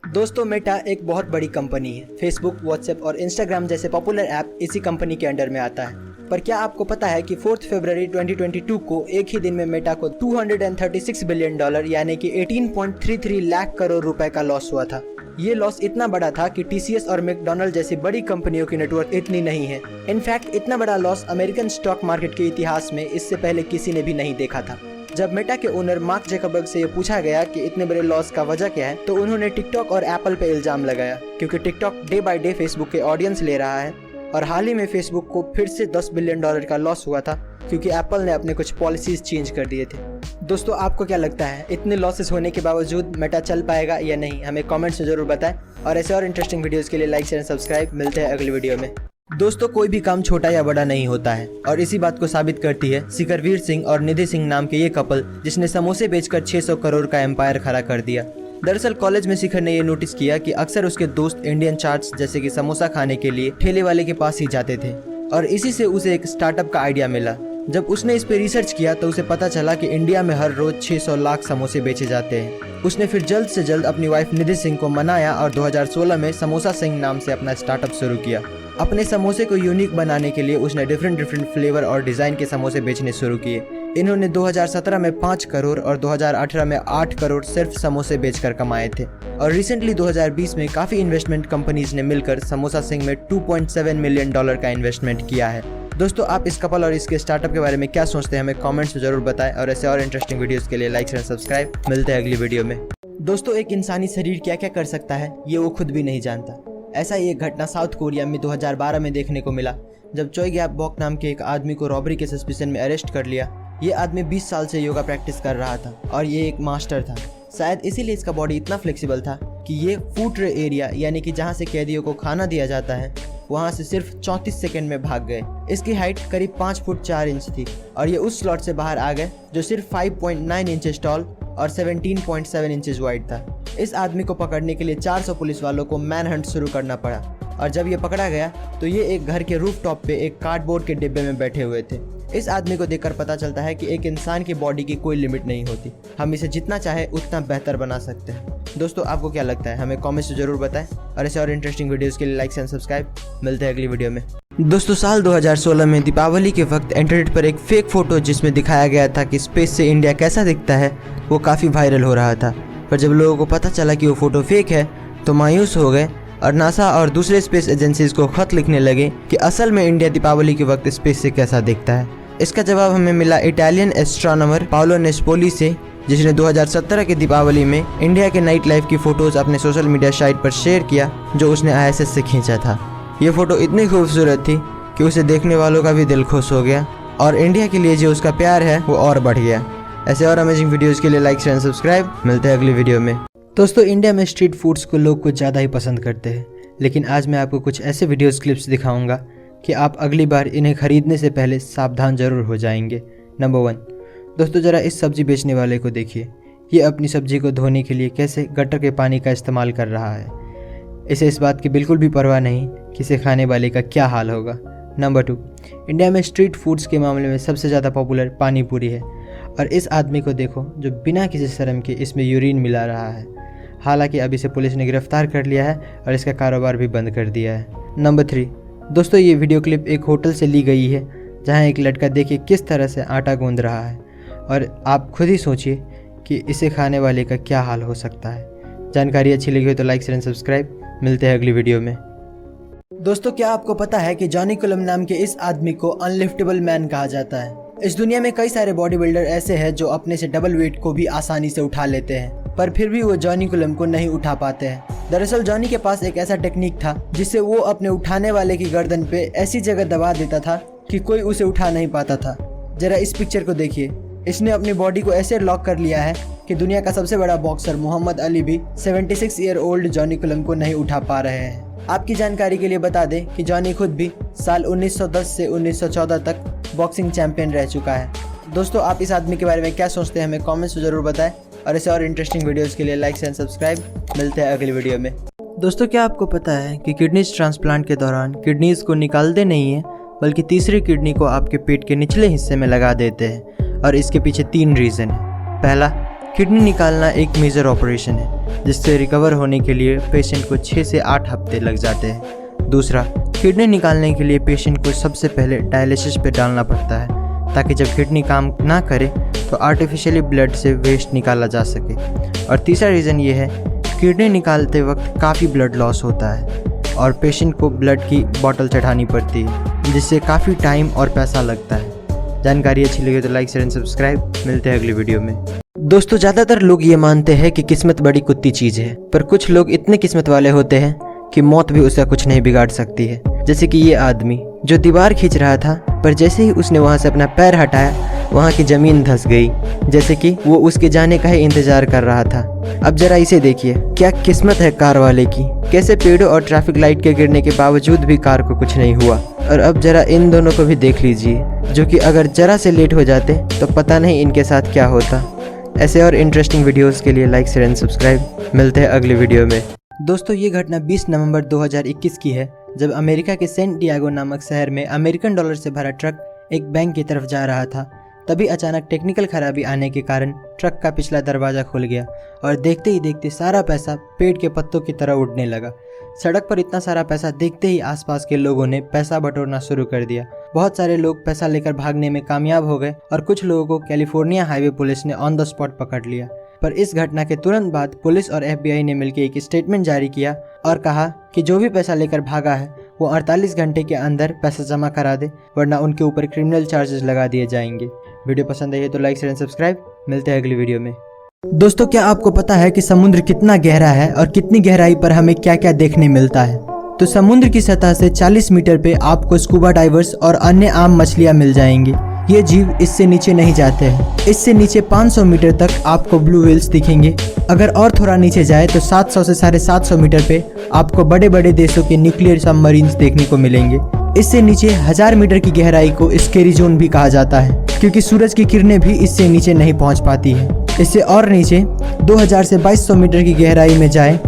दोस्तों मेटा एक बहुत बड़ी कंपनी है। फेसबुक, व्हाट्सएप और इंस्टाग्राम जैसे पॉपुलर ऐप इसी कंपनी के अंडर में आता है। पर क्या आपको पता है कि 4 फरवरी 2022 को एक ही दिन में मेटा को $236 बिलियन यानी कि 18.33 लाख करोड़ रुपए का लॉस हुआ था। ये लॉस इतना बड़ा था कि TCS और मैकडॉनल्ड जैसी बड़ी कंपनियों की नेटवर्क इतनी नहीं है। इनफैक्ट इतना बड़ा लॉस अमेरिकन स्टॉक मार्केट के इतिहास में इससे पहले किसी ने भी नहीं देखा था। जब मेटा के ओनर मार्क ज़करबर्ग से ये पूछा गया कि इतने बड़े लॉस का वजह क्या है, तो उन्होंने टिकटॉक और एप्पल पे इल्जाम लगाया, क्योंकि TikTok day by day Facebook के ऑडियंस ले रहा है और हाल ही में फेसबुक को फिर से $10 बिलियन का लॉस हुआ था, क्योंकि एप्पल ने अपने कुछ पॉलिसीज चेंज कर दिए थे। दोस्तों आपको क्या लगता है, इतने लॉसेस होने के बावजूद मेटा चल पाएगा या नहीं? हमें कमेंट्स में जरूर बताएं और ऐसे और इंटरेस्टिंग वीडियोस के लिए लाइक शेयर सब्सक्राइब। मिलते हैं अगली वीडियो में। दोस्तों कोई भी काम छोटा या बड़ा नहीं होता है और इसी बात को साबित करती है शिखरवीर सिंह और निधि सिंह नाम के ये कपल, जिसने समोसे बेचकर 600 करोड़ का एम्पायर खड़ा कर दिया। दरअसल कॉलेज में शिखर ने ये नोटिस किया कि अक्सर उसके दोस्त इंडियन चाट्स जैसे कि समोसा खाने के लिए ठेले वाले के पास ही जाते थे और इसी से उसे एक स्टार्टअप का आइडिया मिला। जब उसने इस पे रिसर्च किया तो उसे पता चला कि इंडिया में हर रोज 600 लाख समोसे बेचे जाते हैं। उसने फिर जल्द से जल्द अपनी वाइफ निधि सिंह को मनाया और 2016 में समोसा सिंह नाम से अपना स्टार्टअप शुरू किया। अपने समोसे को यूनिक बनाने के लिए उसने डिफरेंट फ्लेवर और डिज़ाइन के समोसे बेचने शुरू किए। इन्होंने 2017 में 5 करोड़ और 2018 में 8 करोड़ सिर्फ समोसे बेचकर कमाए थे और रिसेंटली 2020 में काफ़ी इन्वेस्टमेंट कंपनीज ने मिलकर समोसा सिंह में $2.7 मिलियन का इन्वेस्टमेंट किया है। दोस्तों आप इस कपल और इसके स्टार्टअप के बारे में क्या सोचते हैं, हमें कमेंट्स में जरूर बताएं और ऐसे और इंटरेस्टिंग वीडियोस के लिए लाइक शेयर सब्सक्राइब। मिलते हैं अगली वीडियो में। दोस्तों एक इंसानी शरीर क्या क्या कर सकता है ये वो खुद भी नहीं जानता। ऐसा ही एक घटना साउथ कोरिया में 2012 में देखने को मिला, जब चोई गैप बॉक नाम के एक आदमी को रॉबरी के सस्पिशन में अरेस्ट कर लिया। ये आदमी 20 साल से योगा प्रैक्टिस कर रहा था और ये एक मास्टर था। शायद इसीलिए इसका बॉडी इतना फ्लेक्सिबल था कि ये फूड ट्रे एरिया यानी कि जहाँ से कैदियों को खाना दिया जाता है वहाँ से सिर्फ 34 सेकंड में भाग गए। इसकी हाइट करीब 5 फुट 4 इंच थी और ये उस स्लॉट से बाहर आ गए जो सिर्फ 5.9 इंचेस टॉल और 17.7 इंचेस वाइड था। इस आदमी को पकड़ने के लिए 400 पुलिस वालों को मैन हंट शुरू करना पड़ा और जब ये पकड़ा गया तो ये एक घर के रूफ टॉप पे एक कार्डबोर्ड के डिब्बे में बैठे हुए थे। इस आदमी को देखकर पता चलता है कि एक इंसान की बॉडी की कोई लिमिट नहीं होती, हम इसे जितना चाहे उतना बेहतर बना सकते हैं। दोस्तों आपको क्या लगता है, हमें कमेंट्स में जरूर बताएं और ऐसे और इंटरेस्टिंग वीडियोस के लिए लाइक एंड सब्सक्राइब। मिलते हैं अगली वीडियो में। दोस्तों साल 2016 में दीपावली के वक्त इंटरनेट पर एक फेक फोटो जिसमें दिखाया गया था कि स्पेस से इंडिया कैसा दिखता है वो काफ़ी वायरल हो रहा था। पर जब लोगों को पता चला कि वो फोटो फेक है तो मायूस हो गए और नासा और दूसरे स्पेस एजेंसीज को खत लिखने लगे कि असल में इंडिया दीपावली के वक्त स्पेस से कैसा दिखता है। इसका जवाब हमें मिला इटालियन एस्ट्रोनॉमर पाओलो नेस्पोली से, जिसने 2017 के दीपावली में इंडिया के नाइट लाइफ की फ़ोटोज़ अपने सोशल मीडिया साइट पर शेयर किया जो उसने ISS से खींचा था। ये फ़ोटो इतनी खूबसूरत थी कि उसे देखने वालों का भी दिल खुश हो गया और इंडिया के लिए जो उसका प्यार है वो और बढ़ गया। ऐसे और अमेजिंग वीडियोज़ के लिए लाइक शेयर सब्सक्राइब। मिलते हैं अगली वीडियो में। दोस्तों इंडिया में स्ट्रीट फूड्स को लोग कुछ ज़्यादा ही पसंद करते हैं, लेकिन आज मैं आपको कुछ ऐसे वीडियोज़ क्लिप्स दिखाऊंगा कि आप अगली बार इन्हें खरीदने से पहले सावधान जरूर हो जाएंगे। नंबर 1, दोस्तों ज़रा इस सब्ज़ी बेचने वाले को देखिए। ये अपनी सब्ज़ी को धोने के लिए कैसे गटर के पानी का इस्तेमाल कर रहा है। इसे इस बात की बिल्कुल भी परवाह नहीं कि इसे खाने वाले का क्या हाल होगा। नंबर 2, इंडिया में स्ट्रीट फूड्स के मामले में सबसे ज़्यादा पॉपुलर पानी पूरी है और इस आदमी को देखो जो बिना किसी शर्म के इसमें यूरिन मिला रहा है। हालांकि अब इसे पुलिस ने गिरफ्तार कर लिया है और इसका कारोबार भी बंद कर दिया है। नंबर 3, दोस्तों ये वीडियो क्लिप एक होटल से ली गई है जहां एक लड़का देखिए किस तरह से आटा गूंद रहा है और आप खुद ही सोचिए कि इसे खाने वाले का क्या हाल हो सकता है। जानकारी अच्छी लगी हो तो लाइक शेयर सब्सक्राइब। मिलते हैं अगली वीडियो में। दोस्तों क्या आपको पता है कि जॉनी कुलम नाम के इस आदमी को अनलिफ्टेबल मैन कहा जाता है। इस दुनिया में कई सारे बॉडी बिल्डर ऐसे हैं जो अपने से डबल वेट को भी आसानी से उठा लेते हैं, पर फिर भी वो जॉनी कुलम को नहीं उठा पाते हैं। दरअसल जॉनी के पास एक ऐसा टेक्निक था जिससे वो अपने उठाने वाले की गर्दन पे ऐसी जगह दबा देता था कि कोई उसे उठा नहीं पाता था। जरा इस पिक्चर को देखिए। इसने अपनी बॉडी को ऐसे लॉक कर लिया है कि दुनिया का सबसे बड़ा बॉक्सर मोहम्मद अली भी 76 ईयर ओल्ड जॉनी कुलम को नहीं उठा पा रहे हैं। आपकी जानकारी के लिए बता दें कि जॉनी खुद भी साल 1910 से 1914 तक बॉक्सिंग चैंपियन रह चुका है। दोस्तों आप इस आदमी के बारे में क्या सोचते हैं, हमें कमेंट्स में जरूर बताएं और ऐसे और इंटरेस्टिंग वीडियोस के लिए लाइक एंड सब्सक्राइब। मिलते हैं अगली वीडियो में। दोस्तों क्या आपको पता है कि किडनीज ट्रांसप्लांट के दौरान किडनीज को निकालते नहीं है बल्कि तीसरी किडनी को आपके पेट के निचले हिस्से में लगा देते हैं और इसके पीछे 3 रीज़न है। पहला, किडनी निकालना एक मेजर ऑपरेशन है जिससे रिकवर होने के लिए पेशेंट को 6 से 8 हफ्ते लग जाते हैं। दूसरा, किडनी निकालने के लिए पेशेंट को सबसे पहले डायलिसिस पे डालना पड़ता है ताकि जब किडनी काम ना करे तो आर्टिफिशियली ब्लड से वेस्ट निकाला जा सके। और तीसरा रीज़न ये है, किडनी निकालते वक्त काफ़ी ब्लड लॉस होता है और पेशेंट को ब्लड की बोतल चढ़ानी पड़ती है जिससे काफ़ी टाइम और पैसा लगता है। जानकारी अच्छी लगी तो लाइक शेयर एंड सब्सक्राइब। मिलते हैं अगली वीडियो में। दोस्तों, ज़्यादातर लोग ये मानते हैं कि किस्मत बड़ी कुत्ती चीज़ है, पर कुछ लोग इतने किस्मत वाले होते हैं कि मौत भी उसका कुछ नहीं बिगाड़ सकती है। जैसे कि ये आदमी जो दीवार खींच रहा था, पर जैसे ही उसने वहाँ से अपना पैर हटाया वहाँ की ज़मीन धंस गई, जैसे कि वो उसके जाने का ही इंतज़ार कर रहा था। अब जरा इसे देखिए, क्या किस्मत है कार वाले की। कैसे पेड़ों और ट्रैफिक लाइट के गिरने के बावजूद भी कार को कुछ नहीं हुआ। और अब जरा इन दोनों को भी देख लीजिए, जो कि अगर जरा से लेट हो जाते तो पता नहीं इनके साथ क्या होता। ऐसे और इंटरेस्टिंग वीडियोस के लिए लाइक शेयर एंड सब्सक्राइब। मिलते हैं अगली वीडियो में। दोस्तों, ये घटना 20 नवंबर 2021 की है, जब अमेरिका के सेंट डिएगो नामक शहर में अमेरिकन डॉलर से भरा ट्रक एक बैंक की तरफ जा रहा था। तभी अचानक टेक्निकल खराबी आने के कारण ट्रक का पिछला दरवाज़ा खुल गया और देखते ही देखते सारा पैसा पेड़ के पत्तों की तरह उड़ने लगा। सड़क पर इतना सारा पैसा देखते ही आसपास के लोगों ने पैसा बटोरना शुरू कर दिया। बहुत सारे लोग पैसा लेकर भागने में कामयाब हो गए और कुछ लोगों को कैलिफोर्निया हाईवे पुलिस ने ऑन द स्पॉट पकड़ लिया। पर इस घटना के तुरंत बाद पुलिस और FBI ने मिलकर एक स्टेटमेंट जारी किया और कहा कि जो भी पैसा लेकर भागा है वो 48 घंटे के अंदर पैसा जमा करा दे, वरना उनके ऊपर क्रिमिनल चार्जेस लगा दिए जाएंगे। वीडियो पसंद आई है तो लाइक शेयर एंड सब्सक्राइब। मिलते हैं अगली वीडियो में। दोस्तों, क्या आपको पता है कि समुद्र कितना गहरा है और कितनी गहराई पर हमें क्या क्या देखने मिलता है? तो समुद्र की सतह से 40 मीटर पे आपको स्कूबा डाइवर्स और अन्य आम मछलियाँ मिल जाएंगी। ये जीव इससे नीचे नहीं जाते हैं। इससे नीचे 500 मीटर तक आपको ब्लू व्हेल्स दिखेंगे। अगर और थोड़ा नीचे जाए तो 700 से 750 मीटर पे आपको बड़े बड़े देशों के न्यूक्लियर सबमरीन्स देखने को मिलेंगे। इससे नीचे 1000 मीटर की गहराई को स्केरी जोन भी कहा जाता है, क्योंकि सूरज की किरणें भी इससे नीचे नहीं पहुंच पाती हैं। इससे और नीचे 2000 से 2200 मीटर की गहराई में जाए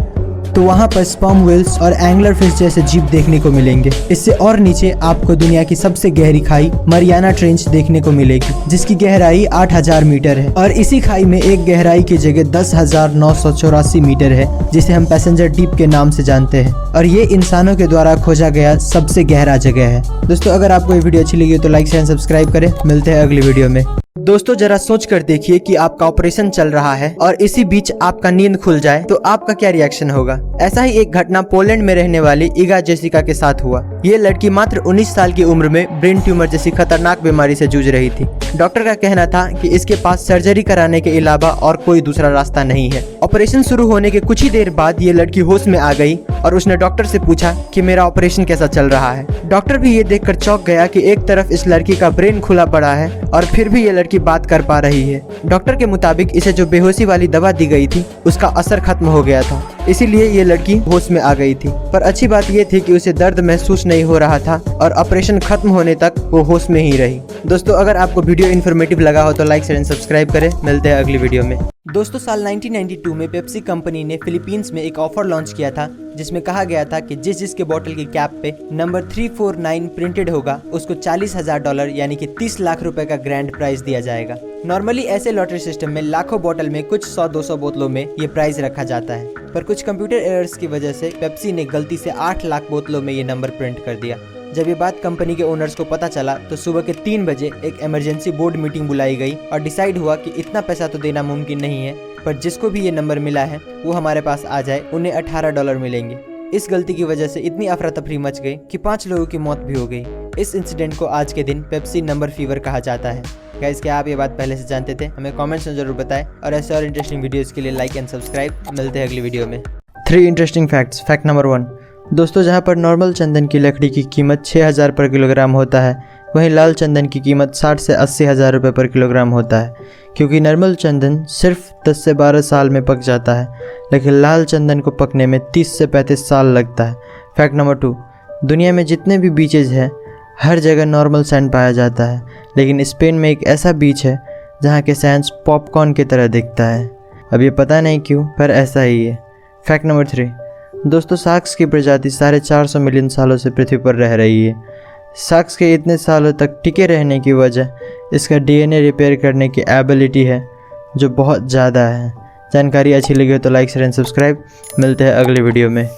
तो वहाँ पर स्पर्म व्हेल्स और एंगलर फिश जैसे जीव देखने को मिलेंगे। इससे और नीचे आपको दुनिया की सबसे गहरी खाई मरियाना ट्रेंच देखने को मिलेगी, जिसकी गहराई 8000 मीटर है। और इसी खाई में एक गहराई की जगह 10,984 मीटर है, जिसे हम पैसेंजर डीप के नाम से जानते हैं। और ये इंसानों के द्वारा खोजा गया सबसे गहरा जगह है। दोस्तों, अगर आपको ये वीडियो अच्छी लगी तो लाइक शेयर सब्सक्राइब करें। मिलते हैं अगली वीडियो में। दोस्तों, जरा सोच कर देखिए कि आपका ऑपरेशन चल रहा है और इसी बीच आपका नींद खुल जाए तो आपका क्या रिएक्शन होगा। ऐसा ही एक घटना पोलैंड में रहने वाली इगा जेसिका के साथ हुआ। ये लड़की मात्र 19 साल की उम्र में ब्रेन ट्यूमर जैसी खतरनाक बीमारी से जूझ रही थी। डॉक्टर का कहना था कि इसके पास सर्जरी कराने के अलावा और कोई दूसरा रास्ता नहीं है। ऑपरेशन शुरू होने के कुछ ही देर बाद ये लड़की होश में आ गई और उसने डॉक्टर से पूछा कि मेरा ऑपरेशन कैसा चल रहा है। डॉक्टर भी ये देखकर चौंक गया कि एक तरफ इस लड़की का ब्रेन खुला पड़ा है और फिर भी ये लड़की बात कर पा रही है। डॉक्टर के मुताबिक इसे जो बेहोशी वाली दवा दी गई थी उसका असर खत्म हो गया था, इसीलिए ये लड़की होश में आ गई थी। पर अच्छी बात ये थी कि उसे दर्द महसूस नहीं हो रहा था और ऑपरेशन खत्म होने तक वो होश में ही रही। दोस्तों, अगर आपको वीडियो इन्फॉर्मेटिव लगा हो तो लाइक शेयर एंड सब्सक्राइब करें। मिलते हैं अगली वीडियो में। दोस्तों, साल 1992 में पेप्सी कंपनी ने फिलीपींस में एक ऑफर लॉन्च किया था जिसमें कहा गया था कि जिसके बोतल की कैप पे नंबर 349 प्रिंटेड होगा उसको $40,000 यानी कि 30 लाख रुपए का ग्रैंड प्राइज दिया जाएगा। नॉर्मली ऐसे लॉटरी सिस्टम में लाखों बोतल में कुछ 100-200 बोतलों में ये प्राइज रखा जाता है, पर कुछ कंप्यूटर एरर्स की वजह से पेप्सी ने गलती से 8 लाख बोतलों में ये नंबर प्रिंट कर दिया। जब ये बात कंपनी के ओनर्स को पता चला तो सुबह के 3 बजे एक इमरजेंसी बोर्ड मीटिंग बुलाई गई और डिसाइड हुआ कि इतना पैसा तो देना मुमकिन नहीं है, पर जिसको भी ये नंबर मिला है वो हमारे पास आ जाए, उन्हें $18 मिलेंगे। इस गलती की वजह से इतनी अफरा तफरी मच गई कि 5 लोगों की मौत भी हो गई। इस इंसिडेंट को आज के दिन पेप्सी नंबर फीवर कहा जाता है। गाइस, क्या आप ये बात पहले से जानते थे? हमें कमेंट्स में जरूर बताएं और ऐसे और इंटरेस्टिंग वीडियोस के लिए लाइक एंड सब्सक्राइब। मिलते हैं अगली वीडियो में। 3 इंटरेस्टिंग फैक्ट्स। Fact number 1। दोस्तों, जहाँ पर नॉर्मल चंदन की लकड़ी की कीमत 6000 पर किलोग्राम होता है, वहीं लाल चंदन की कीमत 60 से 80 हज़ार रुपये पर किलोग्राम होता है, क्योंकि नॉर्मल चंदन सिर्फ 10 से 12 साल में पक जाता है, लेकिन लाल चंदन को पकने में 30 से 35 साल लगता है। Fact number 2। दुनिया में जितने भी बीचेज हैं हर जगह नॉर्मल सैंड पाया जाता है, लेकिन स्पेन में एक ऐसा बीच है जहाँ के सैंड पॉपकॉर्न की तरह दिखता है। अब ये पता नहीं क्यों, पर ऐसा ही है। Fact number 3। दोस्तों, शार्क्स की प्रजाति 450 मिलियन सालों से पृथ्वी पर रह रही है। शार्क्स के इतने सालों तक टिके रहने की वजह इसका DNA रिपेयर करने की एबिलिटी है, जो बहुत ज़्यादा है। जानकारी अच्छी लगी हो तो लाइक शेयर एंड सब्सक्राइब। मिलते हैं अगले वीडियो में।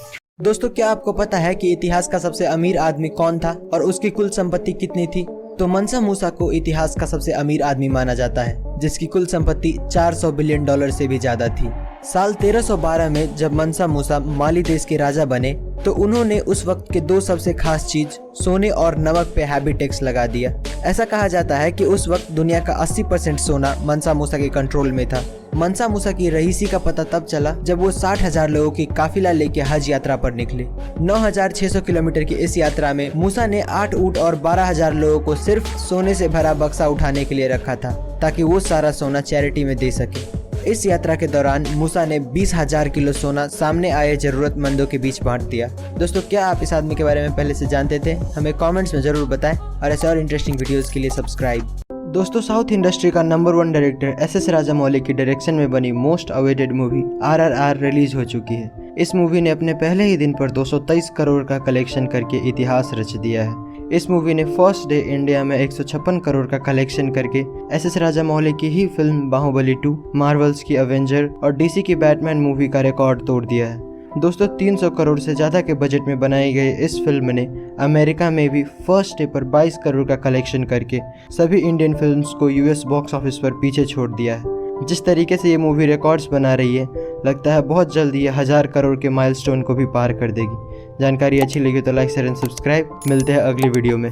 दोस्तों, क्या आपको पता है कि इतिहास का सबसे अमीर आदमी कौन था और उसकी कुल संपत्ति कितनी थी? तो मनसा मूसा को इतिहास का सबसे अमीर आदमी माना जाता है, जिसकी कुल संपत्ति $400 बिलियन से भी ज्यादा थी। साल 1312 में जब मनसा मूसा माली देश के राजा बने तो उन्होंने उस वक्त के दो सबसे खास चीज सोने और नमक पे हैवी टैक्स लगा दिया। ऐसा कहा जाता है कि उस वक्त दुनिया का 80% सोना मनसा मूसा के कंट्रोल में था। मनसा मूसा की रईसी का पता तब चला जब वो 60,000 लोगों की काफिला लेके हज यात्रा पर निकले। 9,600 किलोमीटर की इस यात्रा में मूसा ने 8 ऊंट और 12,000 लोगों को सिर्फ सोने से भरा बक्सा उठाने के लिए रखा था, ताकि वो सारा सोना चैरिटी में दे सके। इस यात्रा के दौरान मूसा ने 20,000 किलो सोना सामने आए जरूरतमंदों के बीच बांट दिया। दोस्तों, क्या आप इस आदमी के बारे में पहले से जानते थे? हमें कमेंट्स में जरूर बताएं और ऐसे और इंटरेस्टिंग वीडियोस के लिए सब्सक्राइब। दोस्तों, साउथ इंडस्ट्री का नंबर 1 डायरेक्टर एस.एस. राजामौली की डायरेक्शन में बनी most awaited movie RRR release हो चुकी है। इस मूवी ने अपने पहले ही दिन पर 223 करोड़ का कलेक्शन करके इतिहास रच दिया है। इस मूवी ने फर्स्ट डे इंडिया में 156 करोड़ का कलेक्शन करके एस.एस. राजामौली की ही फिल्म बाहुबली 2, मार्वल्स की अवेंजर और डीसी की बैटमैन मूवी का रिकॉर्ड तोड़ दिया है। दोस्तों, 300 करोड़ से ज़्यादा के बजट में बनाई गई इस फिल्म ने अमेरिका में भी फर्स्ट डे पर 22 करोड़ का कलेक्शन करके सभी इंडियन फिल्म्स को यूएस बॉक्स ऑफिस पर पीछे छोड़ दिया है। जिस तरीके से ये मूवी रिकॉर्ड्स बना रही है, लगता है बहुत जल्दी ये 1000 करोड़ के माइलस्टोन को भी पार कर देगी। जानकारी अच्छी लगी तो लाइक शेयर एंड सब्सक्राइब। मिलते हैं अगली वीडियो में।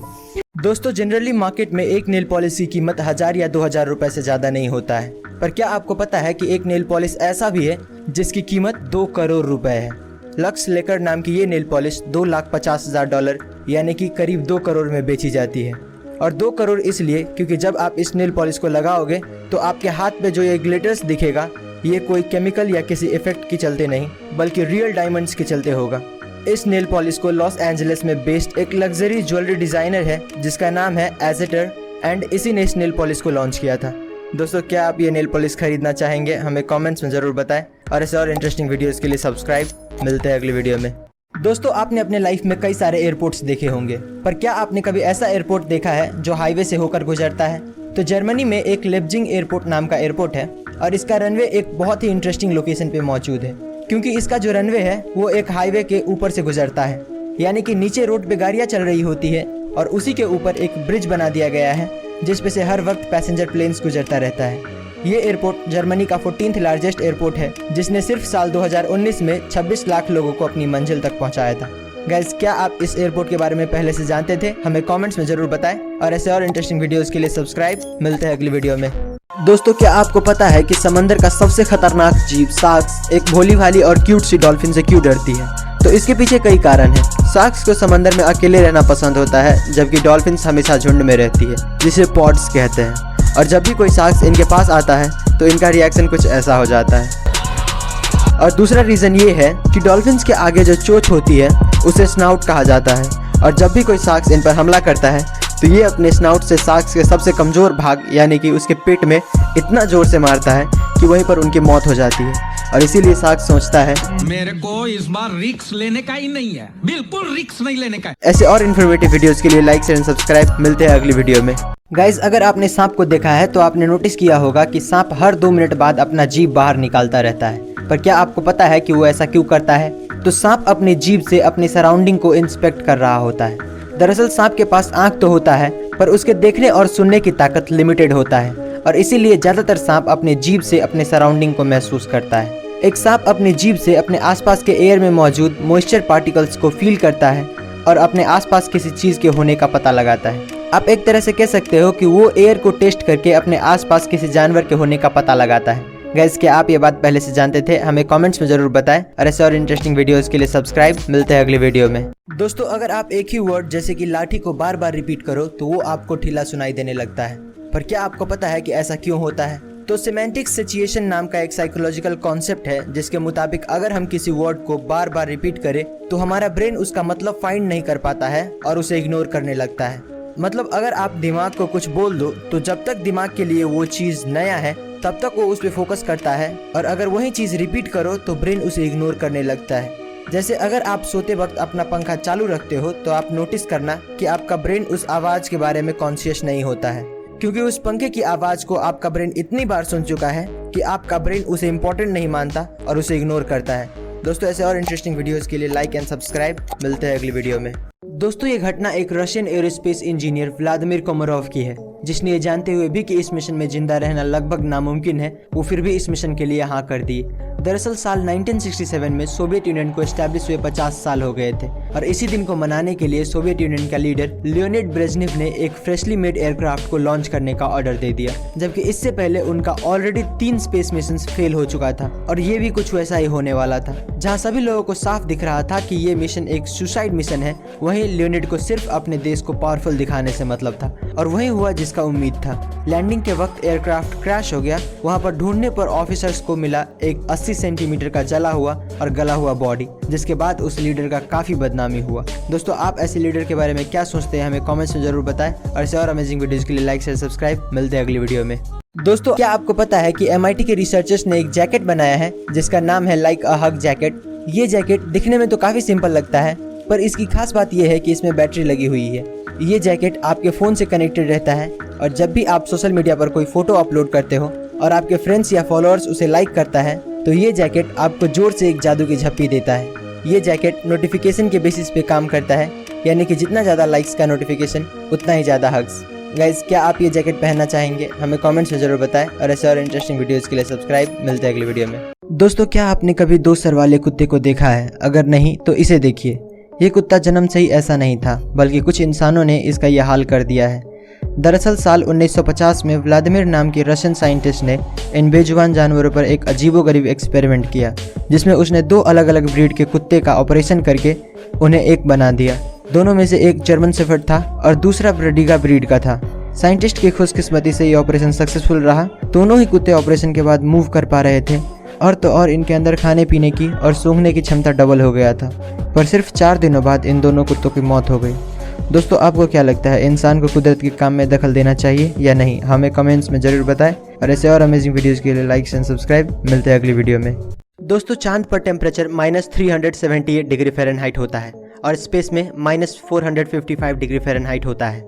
दोस्तों, जनरली मार्केट में एक नेल पॉलिश की कीमत 1000 या 2000 रुपए से ज़्यादा नहीं होता है, पर क्या आपको पता है कि एक नेल पॉलिश ऐसा भी है जिसकी कीमत 2 करोड़ रुपए है? लक्स लेकर नाम की ये नेल पॉलिश $2,50,000 यानी कि करीब 2 करोड़ में बेची जाती है। और 2 करोड़ इसलिए क्योंकि जब आप इस नेल पॉलिश को लगाओगे तो आपके हाथ पे जो ये ग्लिटर्स दिखेगा, ये कोई केमिकल या किसी इफेक्ट के चलते नहीं, बल्कि रियल डायमंड्स के चलते होगा। इस नेल पॉलिश को लॉस एंजलिस में बेस्ड एक लग्जरी ज्वेलरी डिजाइनर है जिसका नाम है एजेटर, एंड इसी ने इस नेल पॉलिश को लॉन्च किया था। दोस्तों, क्या आप ये नेल पॉलिश खरीदना चाहेंगे? हमें कमेंट्स में ज़रूर बताएं और ऐसे और इंटरेस्टिंग वीडियोस के लिए सब्सक्राइब। मिलते हैं अगली वीडियो में। दोस्तों, आपने अपने लाइफ में कई सारे एयरपोर्ट्स देखे होंगे, पर क्या आपने कभी ऐसा एयरपोर्ट देखा है जो हाईवे से होकर गुजरता है? तो जर्मनी में एक लेप्जिंग एयरपोर्ट नाम का एयरपोर्ट है और इसका रनवे एक बहुत ही इंटरेस्टिंग लोकेशन पे मौजूद है, क्योंकि इसका जो रनवे है वो एक हाईवे के ऊपर से गुजरता है। यानी कि नीचे रोड पे गाड़ियाँ चल रही होती है और उसी के ऊपर एक ब्रिज बना दिया गया है जिस पे से हर वक्त पैसेंजर प्लेन्स गुजरता रहता है। ये एयरपोर्ट जर्मनी का 14th लार्जेस्ट एयरपोर्ट है, जिसने सिर्फ साल 2019 में 26 लाख लोगों को अपनी मंजिल तक पहुंचाया था। गाइस, क्या आप इस एयरपोर्ट के बारे में पहले से जानते थे? हमें कमेंट्स में जरूर बताएं और ऐसे और इंटरेस्टिंग वीडियोस के लिए सब्सक्राइब। मिलते हैं अगली वीडियो में। दोस्तों, क्या आपको पता है कि समंदर का सबसे खतरनाक जीव शार्क्स एक भोली भाली और क्यूट सी डॉल्फिन से क्यों डरती है? तो इसके पीछे कई कारण हैं। शार्क्स को समंदर में अकेले रहना पसंद होता है, जबकि डॉल्फिन्स हमेशा झुंड में रहती है, जिसे पॉड्स कहते हैं। और जब भी कोई शार्क्स इनके पास आता है तो इनका रिएक्शन कुछ ऐसा हो जाता है। और दूसरा रीज़न ये है कि डॉल्फिन्स के आगे जो चोंच होती है उसे स्नाउट कहा जाता है, और जब भी कोई शार्क्स इन पर हमला करता है तो ये अपने स्नाउट से शार्क्स के सबसे कमज़ोर भाग यानी कि उसके पेट में इतना ज़ोर से मारता है कि वहीं पर उनकी मौत हो जाती है। और इसीलिए शार्क्स सोचता है मेरे को इस बार रिस्क लेने का ही नहीं है, बिल्कुल रिस्क नहीं लेने का। ऐसे और इन्फॉर्मेटिव वीडियोस के लिए लाइक शेयर एंड सब्सक्राइब। मिलते हैं अगली वीडियो में। गाइज, अगर आपने सांप को देखा है तो आपने नोटिस किया होगा कि सांप हर 2 मिनट बाद अपना जीभ बाहर निकालता रहता है, पर क्या आपको पता है कि वो ऐसा क्यों करता है? तो सांप अपनी जीभ से अपनी सराउंडिंग को इंस्पेक्ट कर रहा होता है। दरअसल सांप के पास आँख तो होता है, पर उसके देखने और सुनने की ताकत लिमिटेड होता है, और इसीलिए ज़्यादातर सांप अपने जीभ से अपने सराउंडिंग को महसूस करता है। एक सांप अपनी जीभ से अपने आसपास के एयर में मौजूद मॉइस्चर पार्टिकल्स को फील करता है और अपने आसपास किसी चीज़ के होने का पता लगाता है। आप एक तरह से कह सकते हो कि वो एयर को टेस्ट करके अपने आसपास किसी जानवर के होने का पता लगाता है। गाइस, क्या आप ये बात पहले से जानते थे? हमें कमेंट्स में जरूर बताएं और ऐसे और इंटरेस्टिंग वीडियोस के लिए सब्सक्राइब। मिलते हैं अगली वीडियो में। दोस्तों, अगर आप एक ही वर्ड जैसे कि लाठी को बार बार रिपीट करो तो वो आपको ढीला सुनाई देने लगता है, पर क्या आपको पता है कि ऐसा क्यों होता है? तो सिमेंटिक सिचुएशन नाम का एक साइकोलॉजिकल कॉन्सेप्ट है जिसके मुताबिक अगर हम किसी वर्ड को बार बार रिपीट करें तो हमारा ब्रेन उसका मतलब फाइंड नहीं कर पाता है और उसे इग्नोर करने लगता है। मतलब अगर आप दिमाग को कुछ बोल दो तो जब तक दिमाग के लिए वो चीज़ नया है तब तक वो उस पर फोकस करता है, और अगर वही चीज़ रिपीट करो तो ब्रेन उसे इग्नोर करने लगता है। जैसे अगर आप सोते वक्त अपना पंखा चालू रखते हो तो आप नोटिस करना कि आपका ब्रेन उस आवाज़ के बारे में कॉन्शियस नहीं होता है, क्योंकि उस पंखे की आवाज़ को आपका ब्रेन इतनी बार सुन चुका है कि आपका ब्रेन उसे इम्पोर्टेंट नहीं मानता और उसे इग्नोर करता है। दोस्तों ऐसे और इंटरेस्टिंग वीडियोस के लिए लाइक एंड सब्सक्राइब। मिलते हैं अगली वीडियो में। दोस्तों ये घटना एक Russian aerospace engineer Vladimir Komarov की है, जिसने ये जानते हुए भी कि इस मिशन में जिंदा रहना लगभग नामुमकिन है, वो फिर भी इस मिशन के लिए हाँ कर दिए। दरअसल साल 1967 में सोवियत यूनियन को एस्टैब्लिश हुए 50 साल हो गए थे और इसी दिन को मनाने के लिए सोवियत यूनियन का लीडर लियोनिड ब्रेजनेव ने एक फ्रेशली मेड एयरक्राफ्ट को लॉन्च करने का ऑर्डर दे दिया, जबकि इससे पहले उनका ऑलरेडी 3 स्पेस मिशन फेल हो चुका था और ये भी कुछ वैसा ही होने वाला था। जहाँ सभी लोगों को साफ दिख रहा था कि ये मिशन एक सुसाइड मिशन है, वहीं लियोनिड को सिर्फ अपने देश को पावरफुल दिखाने से मतलब था और वही हुआ जिसका उम्मीद था। लैंडिंग के वक्त एयरक्राफ्ट क्रैश हो गया। वहाँ पर ढूंढने पर ऑफिसर्स को मिला एक 80 सेंटीमीटर का जला हुआ और गला हुआ बॉडी, जिसके बाद उस लीडर का काफी बदनामी हुआ। दोस्तों आप ऐसे लीडर के बारे में क्या सोचते हैं, हमें कमेंट्स में जरूर बताएं और ऐसे और अमेजिंग वीडियोस के लिए लाइक शेयर सब्सक्राइब। मिलते हैं अगली वीडियो में। दोस्तों क्या आपको पता है कि MIT के रिसर्चर्स ने एक जैकेट बनाया है जिसका नाम है लाइक अ हग जैकेट। ये जैकेट दिखने में तो काफी सिंपल लगता है, पर इसकी खास बात यह है कि इसमें बैटरी लगी हुई है। ये जैकेट आपके फ़ोन से कनेक्टेड रहता है और जब भी आप सोशल मीडिया पर कोई फोटो अपलोड करते हो और आपके फ्रेंड्स या फॉलोअर्स उसे लाइक करता है तो ये जैकेट आपको जोर से एक जादू की झप्पी देता है। ये जैकेट नोटिफिकेशन के बेसिस पे काम करता है, यानी कि जितना ज़्यादा लाइक्स का नोटिफिकेशन उतना ही ज़्यादा हग्स। गाइस क्या आप ये जैकेट पहनना चाहेंगे, हमें कमेंट्स में ज़रूर बताएं और ऐसे और इंटरेस्टिंग वीडियोज़ के लिए सब्सक्राइब। मिलते हैं अगली वीडियो में। दोस्तों क्या आपने कभी 2 सर वाले कुत्ते को देखा है? अगर नहीं तो इसे देखिए। ये कुत्ता जन्म से ही ऐसा नहीं था, बल्कि कुछ इंसानों ने इसका यह हाल कर दिया है। दरअसल साल 1950 में व्लादिमीर नाम के रशियन साइंटिस्ट ने इन बेजुबान जानवरों पर एक अजीबोगरीब एक्सपेरिमेंट किया, जिसमें उसने 2 अलग अलग ब्रीड के कुत्ते का ऑपरेशन करके उन्हें एक बना दिया। दोनों में से एक जर्मन शेफर्ड था और दूसरा ब्रेडिगा ब्रीड का था। साइंटिस्ट की खुशकिस्मती से ये ऑपरेशन सक्सेसफुल रहा। दोनों ही कुत्ते ऑपरेशन के बाद मूव कर पा रहे थे और तो और इनके अंदर खाने पीने की और सूंघने की क्षमता डबल हो गया था, पर सिर्फ 4 दिनों बाद इन दोनों कुत्तों की मौत हो गई। दोस्तों आपको क्या लगता है, इंसान को कुदरत के काम में दखल देना चाहिए या नहीं? हमें कमेंट्स में जरूर बताएं और ऐसे और अमेजिंग वीडियोस के लिए लाइक एंड सब्सक्राइब। मिलते हैं अगली वीडियो में। दोस्तों चांद पर टेम्परेचर -378 डिग्री फ़ारेनहाइट होता है और स्पेस में -455 डिग्री फ़ारेनहाइट होता है।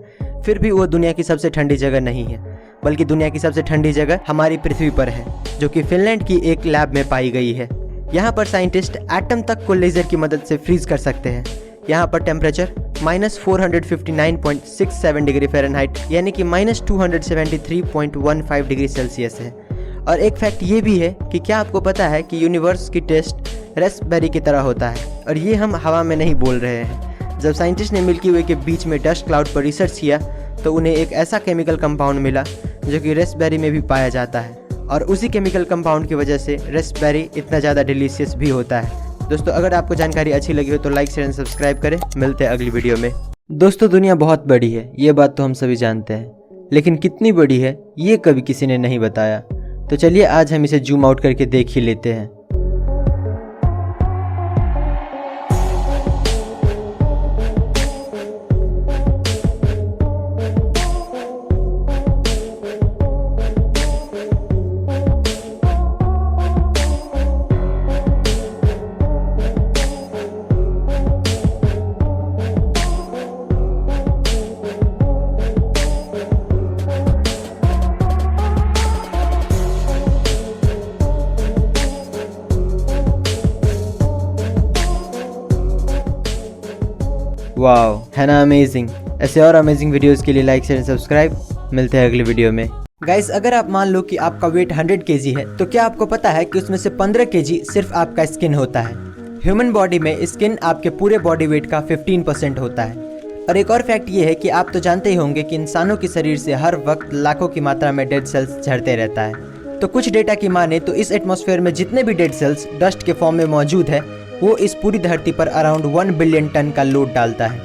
फिर भी वो दुनिया की सबसे ठंडी जगह नहीं है, बल्कि दुनिया की सबसे ठंडी जगह हमारी पृथ्वी पर है, जो कि फिनलैंड की एक लैब में पाई गई है। यहाँ पर साइंटिस्ट एटम तक को लेज़र की मदद से फ्रीज कर सकते हैं। यहाँ पर टेम्परेचर -459.67 डिग्री फ़ारेनहाइट यानी कि -273.15 डिग्री सेल्सियस है। और एक फैक्ट ये भी है कि क्या आपको पता है कि यूनिवर्स की टेस्ट रेस्पबेरी की तरह होता है और ये हम हवा में नहीं बोल रहे हैं। जब साइंटिस्ट ने मिल्की वे के बीच में डस्ट क्लाउड पर रिसर्च किया तो उन्हें एक ऐसा केमिकल कंपाउंड मिला जो कि रेस्पबेरी में भी पाया जाता है और उसी केमिकल कंपाउंड की वजह से रेस्पबेरी इतना ज़्यादा डिलीशियस भी होता है। दोस्तों अगर आपको जानकारी अच्छी लगी हो तो लाइक शेयर एंड सब्सक्राइब करें। मिलते हैं अगली वीडियो में। दोस्तों दुनिया बहुत बड़ी है, ये बात तो हम सभी जानते हैं, लेकिन कितनी बड़ी है ये कभी किसी ने नहीं बताया। तो चलिए आज हम इसे जूम आउट करके देख ही लेते हैं। वाओ है ना अमेजिंग। ऐसे और अमेजिंग वीडियोस के लिए लाइक शेयर सब्सक्राइब। मिलते हैं अगली वीडियो में। गाइस अगर आप मान लो कि आपका वेट 100 kg है तो क्या आपको पता है कि उसमें से 15 kg सिर्फ आपका स्किन होता है। ह्यूमन बॉडी में स्किन आपके पूरे बॉडी वेट का 15% होता है। और एक और फैक्ट ये है कि आप तो जानते ही होंगे कि इंसानों के शरीर से हर वक्त लाखों की मात्रा में डेड सेल्स झड़ते रहता है। तो कुछ डेटा की माने तो इस एटमॉस्फेयर में जितने भी डेड सेल्स डस्ट के फॉर्म में मौजूद है वो इस पूरी धरती पर अराउंड 1 बिलियन टन का लोड डालता है।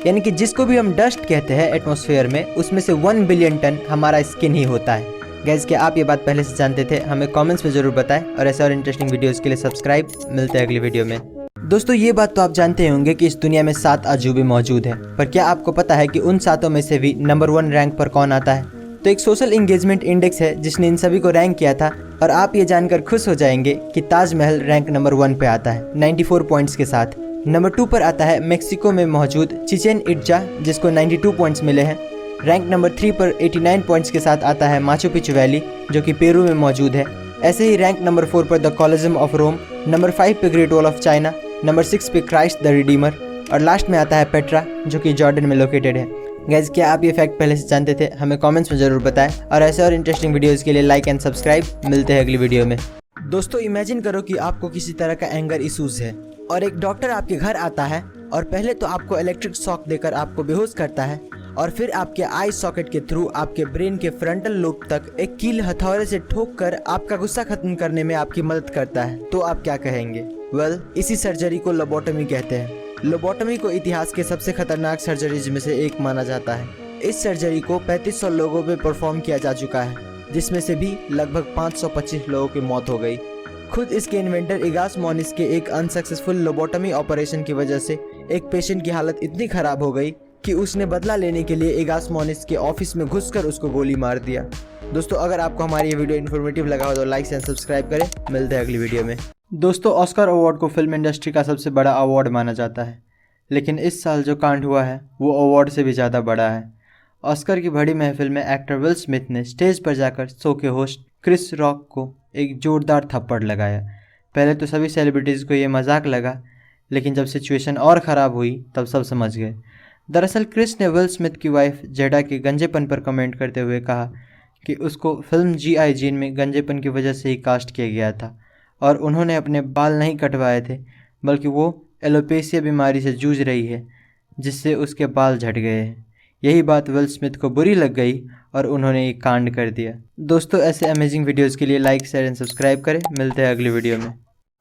यानी कि जिसको भी हम डस्ट कहते हैं एटमॉस्फेयर में, उसमें से 1 बिलियन टन हमारा स्किन ही होता है। गाइस क्या आप ये बात पहले से जानते थे? हमें कमेंट्स में जरूर बताएं और ऐसे और इंटरेस्टिंग वीडियोस के लिए सब्सक्राइब। मिलते हैं अगली वीडियो में। दोस्तों ये बात तो आप जानते होंगे कि इस दुनिया में 7 अजूबे मौजूद हैं, पर क्या आपको पता है कि उन 7 में से भी नंबर 1 रैंक पर कौन आता है? तो एक सोशल इंगेजमेंट इंडेक्स है जिसने इन सभी को रैंक किया था और आप ये जानकर खुश हो जाएंगे कि ताजमहल रैंक नंबर 1 पे आता है 94 पॉइंट्स के साथ। नंबर 2 पर आता है मेक्सिको में मौजूद चिचेन इट्जा जिसको 92 पॉइंट्स मिले हैं। रैंक नंबर 3 पर 89 पॉइंट्स के साथ आता है माचू पिचू वैली जो कि पेरू में मौजूद है। ऐसे ही रैंक नंबर 4 पर the Colosseum of Rome, number 5 पे Great Wall of China, number 6 पे क्राइस्ट द रिडीमर और लास्ट में आता है पेट्रा जो कि जॉर्डन में लोकेटेड है। गाइज, क्या आप ये फैक्ट पहले से जानते थे? हमें कमेंट्स में ज़रूर बताएं और ऐसे और इंटरेस्टिंग वीडियोस के लिए लाइक एंड सब्सक्राइब। मिलते हैं अगली वीडियो में। दोस्तों, इमेजिन करो कि आपको किसी तरह का एंगर इशूज़ है और एक डॉक्टर आपके घर आता है और पहले तो आपको इलेक्ट्रिक शॉक देकर आपको बेहोश करता है और फिर आपके आई सॉकेट के थ्रू आपके ब्रेन के फ्रंटल लोब तक एक कील हथौड़े से ठोक कर आपका गुस्सा खत्म करने में आपकी मदद करता है, तो आप क्या कहेंगे? वेल, इसी सर्जरी को लोबोटमी कहते हैं। लोबोटमी को इतिहास के सबसे खतरनाक सर्जरीज में से एक माना जाता है। इस सर्जरी को 3500 लोगों पे परफॉर्म किया जा चुका है, जिसमें से भी लगभग 525 लोगों की मौत हो गई। खुद इसके इन्वेंटर इगास मोनिस के एक अनसक्सेसफुल लोबोटमी ऑपरेशन की वजह से एक पेशेंट की हालत इतनी खराब हो गई कि उसने बदला लेने के लिए इगास मोनिस के ऑफिस में घुसकर उसको गोली मार दिया। दोस्तों, अगर आपको हमारी ये वीडियो इन्फॉर्मेटिव लगा हो तो लाइक एंड सब्सक्राइब करें। मिलते हैं अगली वीडियो में। दोस्तों, ऑस्कर अवार्ड को फिल्म इंडस्ट्री का सबसे बड़ा अवार्ड माना जाता है, लेकिन इस साल जो कांड हुआ है वो अवार्ड से भी ज़्यादा बड़ा है। ऑस्कर की बड़ी महफिल में एक्टर विल स्मिथ ने स्टेज पर जाकर शो के होस्ट क्रिस रॉक को एक जोरदार थप्पड़ लगाया। पहले तो सभी सेलिब्रिटीज़ को ये मजाक लगा, लेकिन जब सिचुएशन और ख़राब हुई तब सब समझ गए। दरअसल क्रिस ने विल स्मिथ की वाइफ जेडा के गंजेपन पर कमेंट करते हुए कहा कि उसको फिल्म G.I. जेन में गंजेपन की वजह से ही कास्ट किया गया था और उन्होंने अपने बाल नहीं कटवाए थे, बल्कि वो एलोपेशिया बीमारी से जूझ रही है जिससे उसके बाल झड़ गए हैं। यही बात विल स्मिथ को बुरी लग गई और उन्होंने एक कांड कर दिया। दोस्तों, ऐसे अमेजिंग वीडियोस के लिए लाइक, शेयर एंड सब्सक्राइब करें। मिलते हैं अगली वीडियो में।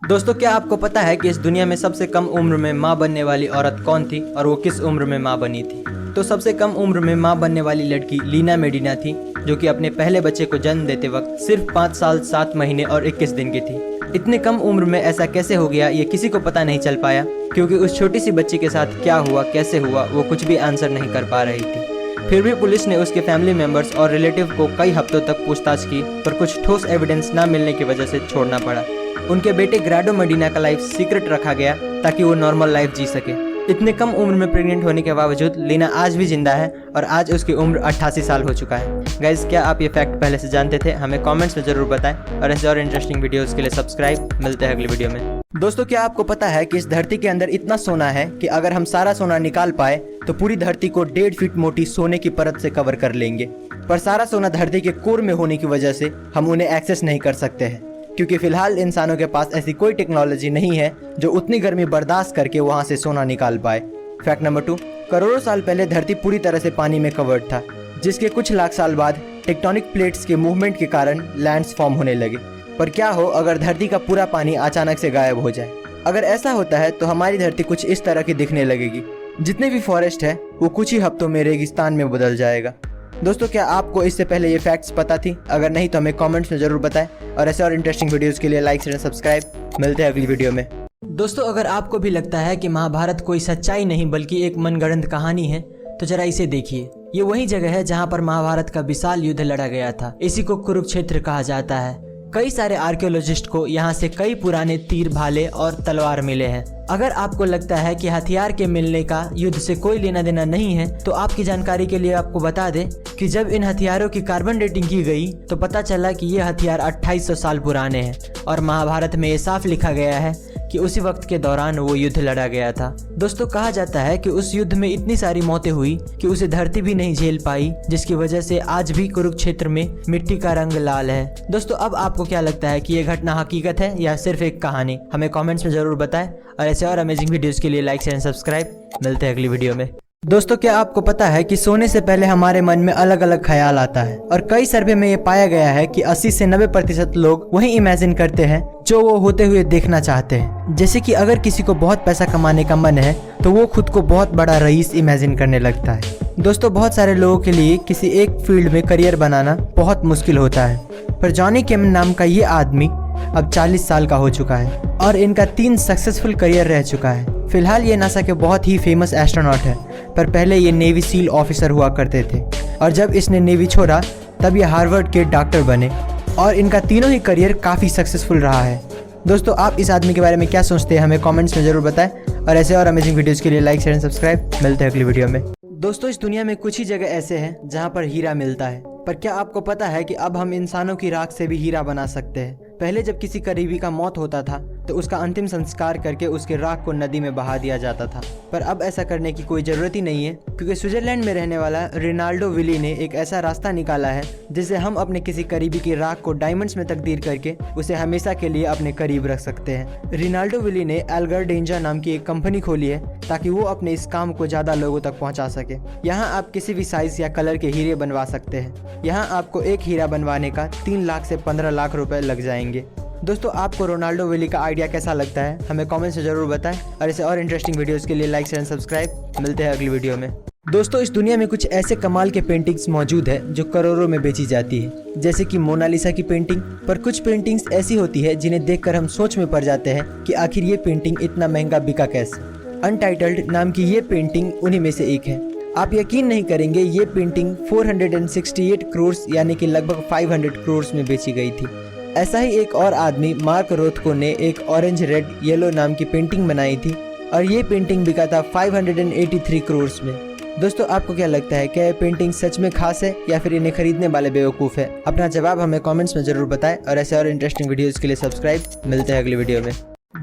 दोस्तों, क्या आपको पता है कि इस दुनिया में सबसे कम उम्र में माँ बनने वाली औरत कौन थी और वो किस उम्र में माँ बनी थी? तो सबसे कम उम्र में माँ बनने वाली लड़की लीना मेडिना थी, जो कि अपने पहले बच्चे को जन्म देते वक्त सिर्फ 5 साल 7 महीने और 21 दिन की थी। इतने कम उम्र में ऐसा कैसे हो गया ये किसी को पता नहीं चल पाया, क्योंकि उस छोटी सी बच्ची के साथ क्या हुआ, कैसे हुआ, वो कुछ भी आंसर नहीं कर पा रही थी। फिर भी पुलिस ने उसके फैमिली मेंबर्स और रिलेटिव को कई हफ्तों तक पूछताछ की, पर कुछ ठोस एविडेंस न मिलने की वजह से छोड़ना पड़ा। उनके बेटे ग्राडो मेडिना का लाइफ सीक्रेट रखा गया ताकि वो नॉर्मल लाइफ जी सके। इतने कम उम्र में प्रेग्नेंट होने के बावजूद लीना आज भी जिंदा है और आज उसकी उम्र 88 साल हो चुका है। गाइज, क्या आप ये फैक्ट पहले से जानते थे? हमें कमेंट्स में जरूर बताएं और ऐसे और इंटरेस्टिंग वीडियोस के लिए सब्सक्राइब। मिलते हैं अगली वीडियो में। दोस्तों, क्या आपको पता है कि इस धरती के अंदर इतना सोना है कि अगर हम सारा सोना निकाल पाए तो पूरी धरती को 1.5 फीट मोटी सोने की परत से कवर कर लेंगे। पर सारा सोना धरती के कोर में होने की वजह से हम उन्हें एक्सेस नहीं कर सकते हैं, क्योंकि फिलहाल इंसानों के पास ऐसी कोई टेक्नोलॉजी नहीं है जो उतनी गर्मी बर्दाश्त करके वहाँ से सोना निकाल पाए। फैक्ट नंबर 2, करोड़ों साल पहले धरती पूरी तरह से पानी में कवर्ड था, जिसके कुछ लाख साल बाद टेक्टोनिक प्लेट्स के मूवमेंट के कारण लैंड्स फॉर्म होने लगे। पर क्या हो अगर धरती का पूरा पानी अचानक से गायब हो जाए? अगर ऐसा होता है तो हमारी धरती कुछ इस तरह की दिखने लगेगी। जितने भी फॉरेस्ट है वो कुछ ही हफ्तों में रेगिस्तान में बदल जाएगा। दोस्तों, क्या आपको इससे पहले ये फैक्ट्स पता थी? अगर नहीं तो हमें कमेंट्स में जरूर बताएं और ऐसे और इंटरेस्टिंग वीडियोस के लिए लाइक, शेयर, सब्सक्राइब। मिलते हैं अगली वीडियो में। दोस्तों, अगर आपको भी लगता है कि महाभारत कोई सच्चाई नहीं बल्कि एक मनगढ़ंत कहानी है, तो जरा इसे देखिए। ये वही जगह है जहाँ पर महाभारत का विशाल युद्ध लड़ा गया था। इसी को कुरुक्षेत्र कहा जाता है। कई सारे आर्कियोलॉजिस्ट को यहाँ से कई पुराने तीर, भाले और तलवार मिले हैं। अगर आपको लगता है कि हथियार के मिलने का युद्ध से कोई लेना देना नहीं है, तो आपकी जानकारी के लिए आपको बता दें कि जब इन हथियारों की कार्बन डेटिंग की गई तो पता चला कि ये हथियार 2800 साल पुराने हैं और महाभारत में ये साफ लिखा गया है कि उसी वक्त के दौरान वो युद्ध लड़ा गया था। दोस्तों, कहा जाता है कि उस युद्ध में इतनी सारी मौतें हुई कि उसे धरती भी नहीं झेल पाई, जिसकी वजह से आज भी कुरुक्षेत्र में मिट्टी का रंग लाल है। दोस्तों, अब आपको क्या लगता है कि ये घटना हकीकत है या सिर्फ एक कहानी? हमें कमेंट्स में जरूर बताएं और ऐसे और अमेजिंग वीडियोस के लिए लाइक, शेयर, सब्सक्राइब। मिलते हैं अगली वीडियो में। दोस्तों, क्या आपको पता है कि सोने से पहले हमारे मन में अलग अलग ख्याल आता है और कई सर्वे में ये पाया गया है कि 80 से 90% लोग वही इमेजिन करते हैं जो वो होते हुए देखना चाहते हैं। जैसे कि अगर किसी को बहुत पैसा कमाने का मन है तो वो खुद को बहुत बड़ा रईस इमेजिन करने लगता है। दोस्तों, बहुत सारे लोगों के लिए किसी एक फील्ड में करियर बनाना बहुत मुश्किल होता है, पर जॉनी केमन नाम का ये आदमी अब 40 साल का हो चुका है और इनका 3 सक्सेसफुल करियर रह चुका है। फिलहाल ये नासा के बहुत ही फेमस एस्ट्रोनॉट है, पर पहले ये नेवी सील ऑफिसर हुआ करते थे और जब इसने नेवी छोड़ा तब ये हार्वर्ड के डॉक्टर बने और इनका तीनों ही करियर काफ़ी सक्सेसफुल रहा है। दोस्तों, आप इस आदमी के बारे में क्या सोचते हैं? हमें कमेंट्स में ज़रूर बताएं और ऐसे और अमेजिंग वीडियोज़ के लिए लाइक, शेयर, सब्सक्राइब। मिलते हैं अगली वीडियो में। दोस्तों, इस दुनिया में कुछ ही जगह ऐसे हैं जहाँ पर हीरा मिलता है, पर क्या आपको पता है कि अब हम इंसानों की राख से भी हीरा बना सकते हैं? पहले जब किसी करीबी का मौत होता था तो उसका अंतिम संस्कार करके उसके राख को नदी में बहा दिया जाता था, पर अब ऐसा करने की कोई ज़रूरत ही नहीं है, क्योंकि स्विट्जरलैंड में रहने वाला रिनाल्डो विली ने एक ऐसा रास्ता निकाला है जिससे हम अपने किसी करीबी की राख को डायमंड्स में तब्दील करके उसे हमेशा के लिए अपने करीब रख सकते हैं। रिनाल्डो विली ने एल्गर डेंजा नाम की एक कंपनी खोली है ताकि वो अपने इस काम को ज़्यादा लोगों तक पहुँचा सके। यहाँ आप किसी भी साइज़ या कलर के हीरे बनवा सकते हैं। यहाँ आपको एक हीरा बनवाने का 3 लाख से 15 लाख रुपए लग जाएंगे। दोस्तों, आपको रोनाल्डो विली का आइडिया कैसा लगता है हमें कमेंट से ज़रूर बताएं, और ऐसे और इंटरेस्टिंग वीडियोस के लिए लाइक शेयर एंड सब्सक्राइब। मिलते हैं अगली वीडियो में। दोस्तों, इस दुनिया में कुछ ऐसे कमाल के पेंटिंग्स मौजूद है जो करोड़ों में बेची जाती है, जैसे कि मोनालिसा की पेंटिंग। पर कुछ पेंटिंग्स ऐसी होती है जिन्हें देखकर हम सोच में पड़ जाते हैं कि आखिर ये पेंटिंग इतना महंगा बिका कैसे। अनटाइटल्ड नाम की ये पेंटिंग उन्हीं में से एक है। आप यकीन नहीं करेंगे, ये पेंटिंग 468 करोड़ यानी कि लगभग 500 करोड़ में बेची गई थी। ऐसा ही एक और आदमी मार्क रोथको ने एक ऑरेंज रेड येलो नाम की पेंटिंग बनाई थी, और ये पेंटिंग बिका था 583 करोड़ में। दोस्तों, आपको क्या लगता है, क्या ये पेंटिंग सच में खास है या फिर इन्हें खरीदने वाले बेवकूफ़ है? अपना जवाब हमें कमेंट्स में ज़रूर बताएं, और ऐसे और इंटरेस्टिंग वीडियोज़ के लिए सब्सक्राइब। मिलते हैं अगली वीडियो में।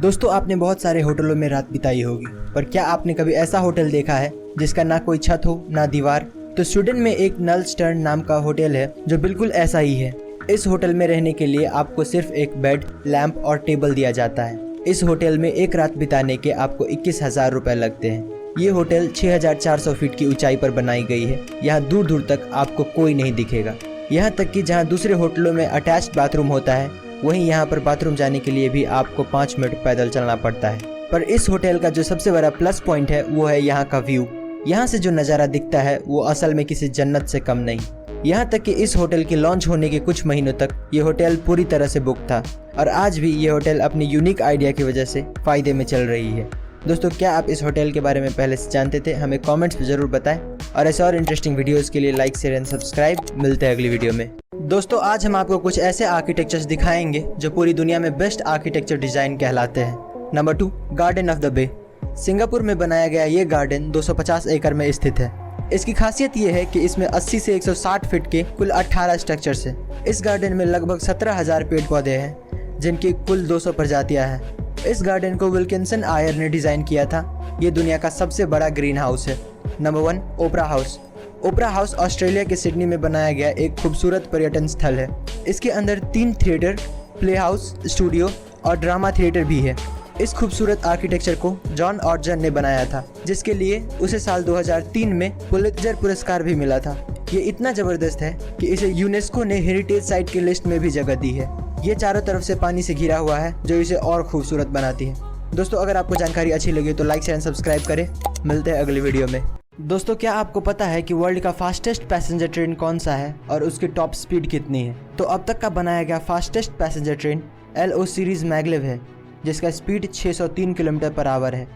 दोस्तों, आपने बहुत सारे होटलों में रात बिताई होगी, पर क्या आपने कभी ऐसा होटल देखा है जिसका ना कोई छत हो ना दीवार? तो स्वीडन में एक नलस्टर्न नाम का होटल है जो बिल्कुल ऐसा ही है। इस होटल में रहने के लिए आपको सिर्फ एक बेड, लैंप और टेबल दिया जाता है। इस होटल में एक रात बिताने के आपको 21,000 रुपए लगते हैं। ये होटल 6,400 फीट की ऊंचाई पर बनाई गई है। यहाँ दूर दूर तक आपको कोई नहीं दिखेगा। यहाँ तक कि जहाँ दूसरे होटलों में अटैच्ड बाथरूम होता है, वहीं यहाँ पर बाथरूम जाने के लिए भी आपको 5 मिनट पैदल चलना पड़ता है। पर इस होटल का जो सबसे बड़ा प्लस पॉइंट है वो है यहाँ का व्यू। यहाँ से जो नज़ारा दिखता है वो असल में किसी जन्नत से कम नहीं। यहाँ तक कि इस होटल के लॉन्च होने के कुछ महीनों तक ये होटल पूरी तरह से बुक था, और आज भी ये होटल अपनी यूनिक आइडिया की वजह से फ़ायदे में चल रही है। दोस्तों, क्या आप इस होटल के बारे में पहले से जानते थे? हमें कमेंट्स में ज़रूर बताएं, और ऐसे और इंटरेस्टिंग वीडियोज़ के लिए लाइक शेयर एंड सब्सक्राइब। मिलते हैं अगली वीडियो में। दोस्तों, आज हम आपको कुछ ऐसे आर्किटेक्चर्स दिखाएंगे जो पूरी दुनिया में बेस्ट आर्किटेक्चर डिज़ाइन कहलाते हैं। Number 2, Garden of the Bay. Singapore में बनाया गया ये गार्डन 250 एकड़ में स्थित है। इसकी खासियत ये है कि इसमें 80 से 160 फीट के कुल 18 स्ट्रक्चर्स हैं। इस गार्डन में लगभग 17,000 पेड़ पौधे हैं, जिनकी कुल 200 प्रजातियां हैं। इस गार्डन को विल्किंसन आयर ने डिज़ाइन किया था। ये दुनिया का सबसे बड़ा ग्रीन हाउस है। नंबर 1, ओपरा हाउस। ओपरा हाउस ऑस्ट्रेलिया के सिडनी में बनाया गया एक खूबसूरत पर्यटन स्थल है। इसके अंदर 3 थिएटर, प्ले हाउस, स्टूडियो और ड्रामा थिएटर भी है। इस खूबसूरत आर्किटेक्चर को जॉन ऑर्जन ने बनाया था, जिसके लिए उसे साल 2003 में पुलित्जर पुरस्कार भी मिला था। ये इतना ज़बरदस्त है कि इसे यूनेस्को ने हेरिटेज साइट की लिस्ट में भी जगह दी है। ये चारों तरफ से पानी से घिरा हुआ है, जो इसे और खूबसूरत बनाती है। दोस्तों, अगर आपको जानकारी अच्छी लगी तो लाइक शेयर एंड सब्सक्राइब करें। मिलते हैं अगली वीडियो में। दोस्तों, क्या आपको पता है कि वर्ल्ड का फास्टेस्ट पैसेंजर ट्रेन कौन सा है और उसकी टॉप स्पीड कितनी है? तो अब तक का बनाया गया fastest passenger train LO series maglev है, जिसका स्पीड 603 किलोमीटर पर आवर है।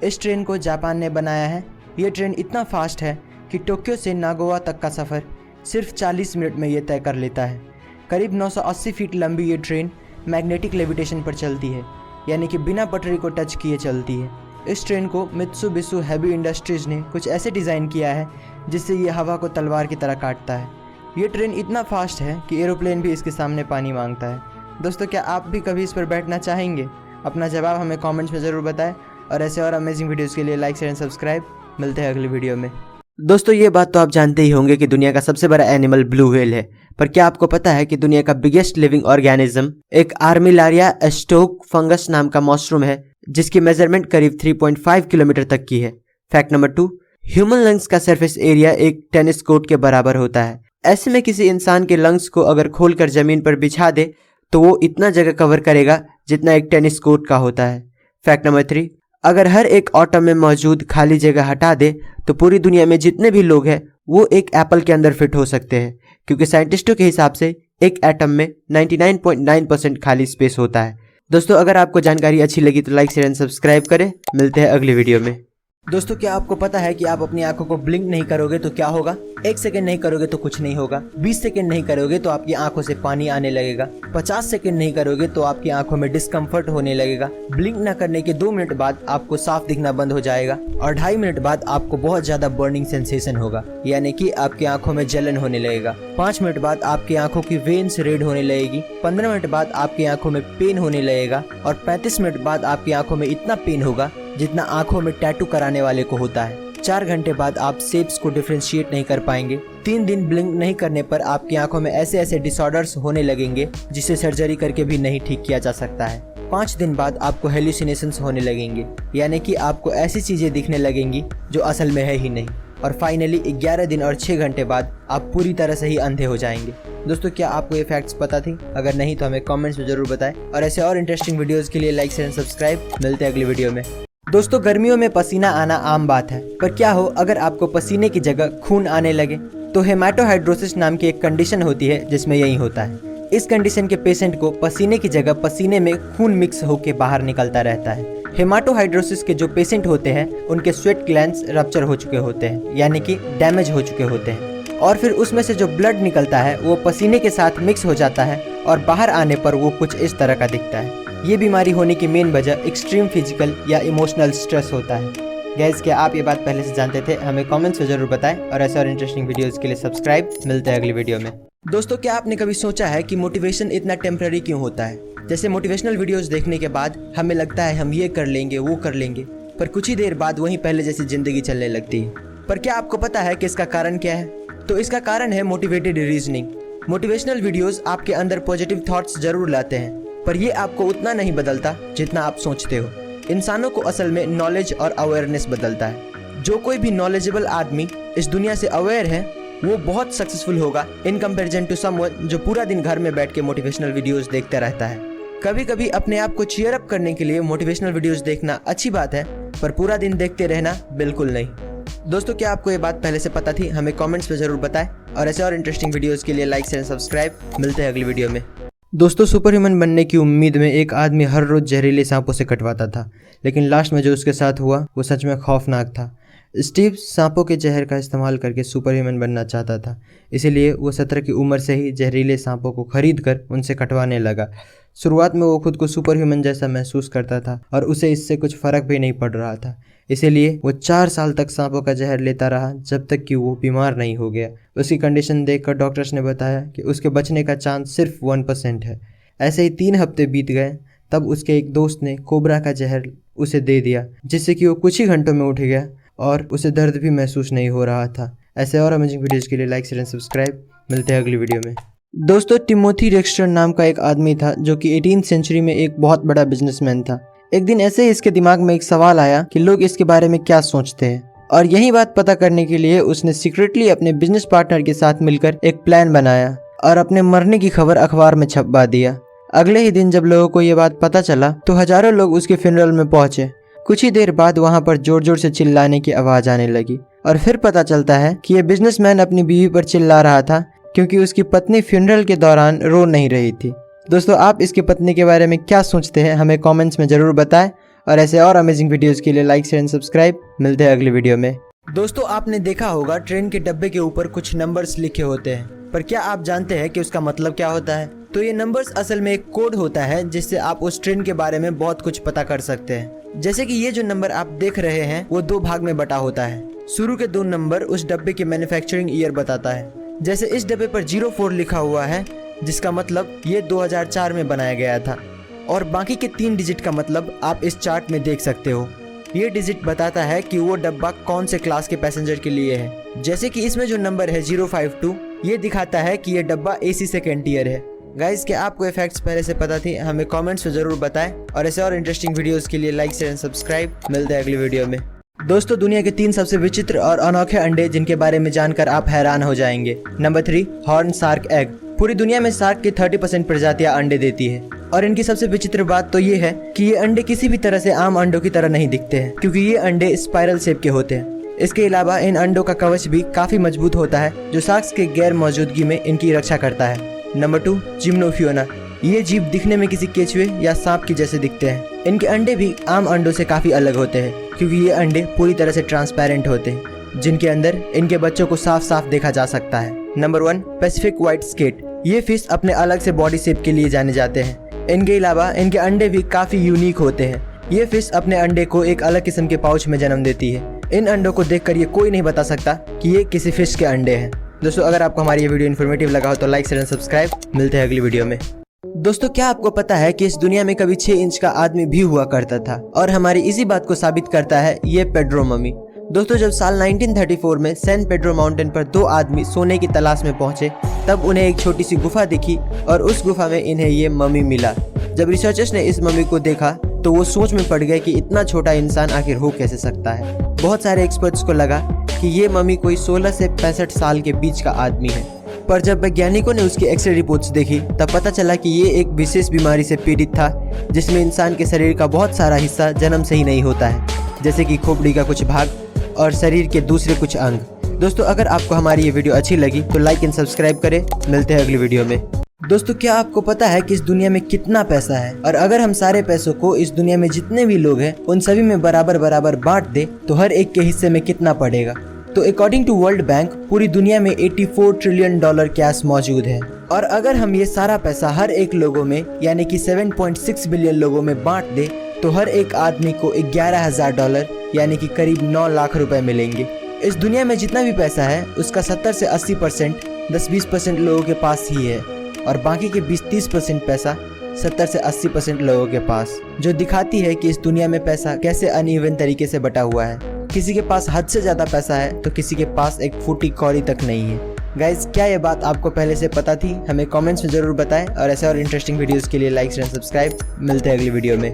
इस ट्रेन को जापान ने बनाया है। ये ट्रेन इतना फास्ट है कि टोक्यो से नागोवा तक का सफ़र सिर्फ 40 मिनट में ये तय कर लेता है। करीब 980 फीट लंबी ये ट्रेन मैग्नेटिक लेविटेशन पर चलती है, यानी कि बिना पटरी को टच किए चलती है। इस ट्रेन को मित्सुबिशी हेवी इंडस्ट्रीज़ ने कुछ ऐसे डिज़ाइन किया है जिससे ये हवा को तलवार की तरह काटता है। ये ट्रेन इतना फास्ट है कि एरोप्लेन भी इसके सामने पानी मांगता है। दोस्तों, क्या आप भी कभी इस पर बैठना चाहेंगे? अपना जवाब हमें कमेंट्स में ज़रूर बताएं, और ऐसे और अमेजिंग वीडियोस के लिए लाइक शेयर एंड सब्सक्राइब। मिलते हैं अगली वीडियो में। दोस्तों, ये बात तो आप जानते ही होंगे कि दुनिया का सबसे बड़ा एनिमल ब्लू व्हेल है, पर क्या आपको पता है कि दुनिया का बिगेस्ट लिविंग ऑर्गेनिज्म एक आर्मिलारिया एस्टोक फंगस नाम का मॉशरूम है, जिसकी मेजरमेंट करीब 3.5 किलोमीटर तक की है। फैक्ट नंबर 2, ह्यूमन लंग्स का सरफेस एरिया एक टेनिस कोर्ट के बराबर होता है। ऐसे में किसी इंसान के लंग्स को अगर खोलकर जमीन पर बिछा दे तो वो इतना जगह कवर करेगा जितना एक टेनिस कोर्ट का होता है। फैक्ट नंबर 3, अगर हर एक एटम में मौजूद खाली जगह हटा दे तो पूरी दुनिया में जितने भी लोग हैं वो एक एप्पल के अंदर फिट हो सकते हैं, क्योंकि साइंटिस्टों के हिसाब से एक एटम में 99.9% खाली स्पेस होता है। दोस्तों, अगर आपको जानकारी अच्छी लगी तो लाइक शेयर एंड सब्सक्राइब करें। मिलते हैं अगली वीडियो में। दोस्तों क्या आपको पता है कि आप अपनी आंखों को ब्लिंक नहीं करोगे तो क्या होगा? 1 सेकंड नहीं करोगे तो कुछ नहीं होगा, 20 सेकंड नहीं करोगे तो आपकी आंखों से पानी आने लगेगा, 50 सेकंड नहीं करोगे तो आपकी आंखों में डिस्कम्फर्ट होने लगेगा, ब्लिंक न करने के 2 मिनट बाद आपको साफ दिखना बंद हो जाएगा और 2.5 मिनट बाद आपको बहुत ज्यादा बर्निंग सेंसेशन होगा, यानी कि आपकी आंखों में जलन होने लगेगा। 5 मिनट बाद आपकी आंखों की वेन्स रेड होने लगेगी, 15 मिनट बाद आपकी आंखों में पेन होने लगेगा और 35 मिनट बाद आपकी आंखों में इतना पेन होगा जितना आंखों में टैटू कराने वाले को होता है। 4 घंटे बाद आप शेप्स को डिफरेंशिएट नहीं कर पाएंगे। 3 दिन ब्लिंक नहीं करने पर आपकी आंखों में ऐसे ऐसे डिसऑर्डर्स होने लगेंगे जिसे सर्जरी करके भी नहीं ठीक किया जा सकता है। 5 दिन बाद आपको हेल्यूसिनेशंस होने लगेंगे, यानी कि आपको ऐसी चीजें दिखने लगेंगी जो असल में है ही नहीं। और फाइनली 11 दिन और 6 घंटे बाद आप पूरी तरह से ही अंधे हो जाएंगे। दोस्तों क्या आपको ये फैक्ट्स पता थी? अगर नहीं तो हमें कमेंट्स में जरूर बताएं और ऐसे और इंटरेस्टिंग वीडियोस के लिए लाइक शेयर एंड सब्सक्राइब। मिलते हैं अगली वीडियो में। दोस्तों गर्मियों में पसीना आना आम बात है, पर क्या हो अगर आपको पसीने की जगह खून आने लगे? तो हेमाटोहाइड्रोसिस नाम की एक कंडीशन होती है जिसमें यही होता है। इस कंडीशन के पेशेंट को पसीने की जगह पसीने में खून मिक्स होकर बाहर निकलता रहता है। हेमाटोहाइड्रोसिस के जो पेशेंट होते हैं उनके स्वेट ग्लैंड्स रप्चर हो चुके होते हैं, यानी कि डैमेज हो चुके होते हैं, और फिर उसमें से जो ब्लड निकलता है वो पसीने के साथ मिक्स हो जाता है और बाहर आने पर वो कुछ इस तरह का दिखता है। ये बीमारी होने की मेन वजह एक्सट्रीम फिजिकल या इमोशनल स्ट्रेस होता है। गाइस क्या आप ये बात पहले से जानते थे? हमें कमेंट्स में जरूर बताएं और ऐसे और इंटरेस्टिंग वीडियोस के लिए सब्सक्राइब। मिलते हैं अगली वीडियो में। दोस्तों क्या आपने कभी सोचा है कि मोटिवेशन इतना टेम्पररी क्यों होता है? जैसे मोटिवेशनल वीडियोस देखने के बाद हमें लगता है हम ये कर लेंगे वो कर लेंगे, पर कुछ ही देर बाद वहीं पहले जैसी जिंदगी चलने लगती है। पर क्या आपको पता है कि इसका कारण क्या है? तो इसका कारण है मोटिवेटेड रीजनिंग। मोटिवेशनल वीडियोस आपके अंदर पॉजिटिव थॉट्स जरूर लाते हैं, पर ये आपको उतना नहीं बदलता जितना आप सोचते हो। इंसानों को असल में नॉलेज और अवेयरनेस बदलता है। जो कोई भी नॉलेजेबल आदमी इस दुनिया से अवेयर है वो बहुत सक्सेसफुल होगा इन कंपैरिजन टू समवन जो पूरा दिन घर में बैठ के मोटिवेशनल वीडियोस देखता रहता है। कभी कभी अपने आप को चीयर अप करने के लिए मोटिवेशनल वीडियोस देखना अच्छी बात है, पर पूरा दिन देखते रहना बिल्कुल नहीं। दोस्तों क्या आपको ये बात पहले से पता थी? हमें कमेंट्स में जरूर बताएं और ऐसे और इंटरेस्टिंग वीडियोस के लिए लाइक शेयर सब्सक्राइब। मिलते हैं अगली वीडियो में। दोस्तों सुपर ह्यूमन बनने की उम्मीद में एक आदमी हर रोज जहरीले सांपों से कटवाता था, लेकिन लास्ट में जो उसके साथ हुआ वो सच में खौफनाक था। स्टीव सांपों के जहर का इस्तेमाल करके सुपर ह्यूमन बनना चाहता था, इसीलिए वो 17 की उम्र से ही जहरीले सांपों को खरीद कर उनसे कटवाने लगा। शुरुआत में वो खुद को सुपर ह्यूमन जैसा महसूस करता था और उसे इससे कुछ फ़र्क भी नहीं पड़ रहा था, इसीलिए वो 4 साल तक सांपों का जहर लेता रहा जब तक कि वो बीमार नहीं हो गया। उसकी कंडीशन देखकर डॉक्टर्स ने बताया कि उसके बचने का चांस सिर्फ 1% है। ऐसे ही 3 हफ्ते बीत गए, तब उसके एक दोस्त ने कोबरा का जहर उसे दे दिया, जिससे कि वो कुछ ही घंटों में उठ गया और उसे दर्द भी महसूस नहीं हो रहा था। ऐसे और अमेजिंग वीडियोज़ के लिए लाइक शेयर एंड सब्सक्राइब। मिलते हैं अगली वीडियो में। दोस्तों टिमोथी डेक्स्टर नाम का एक आदमी था जो कि 18th सेंचुरी में एक बहुत बड़ा बिजनेसमैन था। एक दिन ऐसे ही इसके दिमाग में एक सवाल आया कि लोग इसके बारे में क्या सोचते हैं, और यही बात पता करने के लिए उसने सीक्रेटली अपने बिजनेस पार्टनर के साथ मिलकर एक प्लान बनाया और अपने मरने की खबर अखबार में छपवा दिया। अगले ही दिन जब लोगों को ये बात पता चला तो हजारों लोग उसके फ्यूनरल में पहुंचे। कुछ ही देर बाद वहां पर जोर जोर से चिल्लाने की आवाज आने लगी और फिर पता चलता है कि ये बिजनेसमैन अपनी बीवी पर चिल्ला रहा था क्योंकि उसकी पत्नी फ्यूनरल के दौरान रो नहीं रही थी। दोस्तों आप इसकी पत्नी के बारे में क्या सोचते हैं? हमें कमेंट्स में जरूर बताएं और ऐसे और अमेजिंग वीडियोस के लिए लाइक शेयर एंड सब्सक्राइब। मिलते हैं अगली वीडियो में। दोस्तों आपने देखा होगा ट्रेन के डब्बे के ऊपर कुछ नंबर्स लिखे होते हैं, पर क्या आप जानते हैं कि उसका मतलब क्या होता है? तो ये नंबर्स असल में एक कोड होता है जिससे आप उस ट्रेन के बारे में बहुत कुछ पता कर सकते हैं। जैसे कि ये जो नंबर आप देख रहे हैं वो 2 भाग में बटा होता है। शुरू के 2 नंबर उस डब्बे के मैन्युफैक्चरिंग ईयर बताता है। जैसे इस डब्बे पर 04 लिखा हुआ है जिसका मतलब ये 2004 में बनाया गया था, और बाकी के 3 डिजिट का मतलब आप इस चार्ट में देख सकते हो। ये डिजिट बताता है कि वो डब्बा कौन से क्लास के पैसेंजर के लिए है। जैसे कि इसमें जो नंबर है 052 ये दिखाता है कि ये डब्बा AC सेकेंड ईयर है। गाइस क्या आपको ये फैक्ट्स पहले से पता थी? हमें कमेंट्स में जरूर बताएं और ऐसे और इंटरेस्टिंग वीडियोस के लिए लाइक शेयर एंड सब्सक्राइब। मिलते हैं अगली वीडियो में। दोस्तों दुनिया के 3 सबसे विचित्र और अनोखे अंडे जिनके बारे में जानकर आप हैरान हो जाएंगे। Number 3 horn shark egg. पूरी दुनिया में शार्क की 30% प्रजातियां अंडे देती है, और इनकी सबसे विचित्र बात तो ये है कि ये अंडे किसी भी तरह से आम अंडों की तरह नहीं दिखते हैं, क्योंकि ये अंडे स्पाइरल शेप के होते हैं। इसके अलावा इन अंडों का कवच भी काफी मजबूत होता है जो शार्क्स के गैर मौजूदगी में इनकी रक्षा करता है। नंबर 2 जिम्नोफियोना। ये जीव दिखने में किसी केचुए या सांप की जैसे दिखते हैं। इनके अंडे भी आम अंडों से काफी अलग होते हैं, क्योंकि ये अंडे पूरी तरह से ट्रांसपेरेंट होते हैं, जिनके अंदर इनके बच्चों को साफ साफ देखा जा सकता है। Number 1, Pacific white skate. ये फिश अपने अलग से बॉडी शेप के लिए जाने जाते हैं। इनके अलावा इनके अंडे भी काफ़ी यूनिक होते हैं। ये फिश अपने अंडे को एक अलग किस्म के पाउच में जन्म देती है। इन अंडों को देखकर ये कोई नहीं बता सकता कि ये किसी फिश के अंडे हैं। दोस्तों, अगर आपको हमारी ये वीडियो इन्फॉर्मेटिव लगा हो तो लाइक शेयर एंड सब्सक्राइब। मिलते हैं अगली वीडियो में। दोस्तों, क्या आपको पता है कि इस दुनिया में कभी 6 इंच का आदमी भी हुआ करता था, और हमारी इसी बात को साबित करता है ये पेड्रो मम्मी। दोस्तों, जब साल 1934 में सैन पेड्रो माउंटेन पर 2 आदमी सोने की तलाश में पहुंचे, तब उन्हें एक छोटी सी गुफा दिखी और उस गुफा में इन्हें ये मम्मी मिला। जब रिसर्चर्स ने इस मम्मी को देखा तो वो सोच में पड़ गए कि इतना छोटा इंसान आखिर हो कैसे सकता है। बहुत सारे एक्सपर्ट्स को लगा कि ये मम्मी कोई 16 से 65 साल के बीच का आदमी है, पर जब वैज्ञानिकों ने उसकी एक्सरे रिपोर्ट्स देखी तब पता चला कि ये एक विशेष बीमारी से पीड़ित था, जिसमें इंसान के शरीर का बहुत सारा हिस्सा जन्म से ही नहीं होता है, जैसे कि खोपड़ी का कुछ भाग और शरीर के दूसरे कुछ अंग। दोस्तों, अगर आपको हमारी ये वीडियो अच्छी लगी तो लाइक एंड सब्सक्राइब करें। मिलते हैं अगली वीडियो में। दोस्तों, क्या आपको पता है कि इस दुनिया में कितना पैसा है, और अगर हम सारे पैसों को इस दुनिया में जितने भी लोग हैं उन सभी में बराबर बराबर बांट दे तो हर एक के हिस्से में कितना पड़ेगा? तो अकॉर्डिंग टू वर्ल्ड बैंक पूरी दुनिया में $84 ट्रिलियन कैश मौजूद है, और अगर हम ये सारा पैसा हर एक लोगों में यानी कि 7.6 बिलियन लोगों में बांट दे तो हर एक आदमी को $11,000 यानी कि करीब 9 लाख रुपए मिलेंगे। इस दुनिया में जितना भी पैसा है उसका 70 से 80% 10-20% लोगों के पास ही है, और बाकी के 20-30% पैसा 70 से 80% लोगों के पास, जो दिखाती है कि इस दुनिया में पैसा कैसे अनइवन तरीके से बटा हुआ है। किसी के पास हद से ज़्यादा पैसा है तो किसी के पास एक फूटी कौड़ी तक नहीं है। गाइज, क्या ये बात आपको पहले से पता थी? हमें कमेंट्स में ज़रूर बताएं, और ऐसे और इंटरेस्टिंग वीडियोस के लिए लाइक शेयर सब्सक्राइब। मिलते हैं अगली वीडियो में।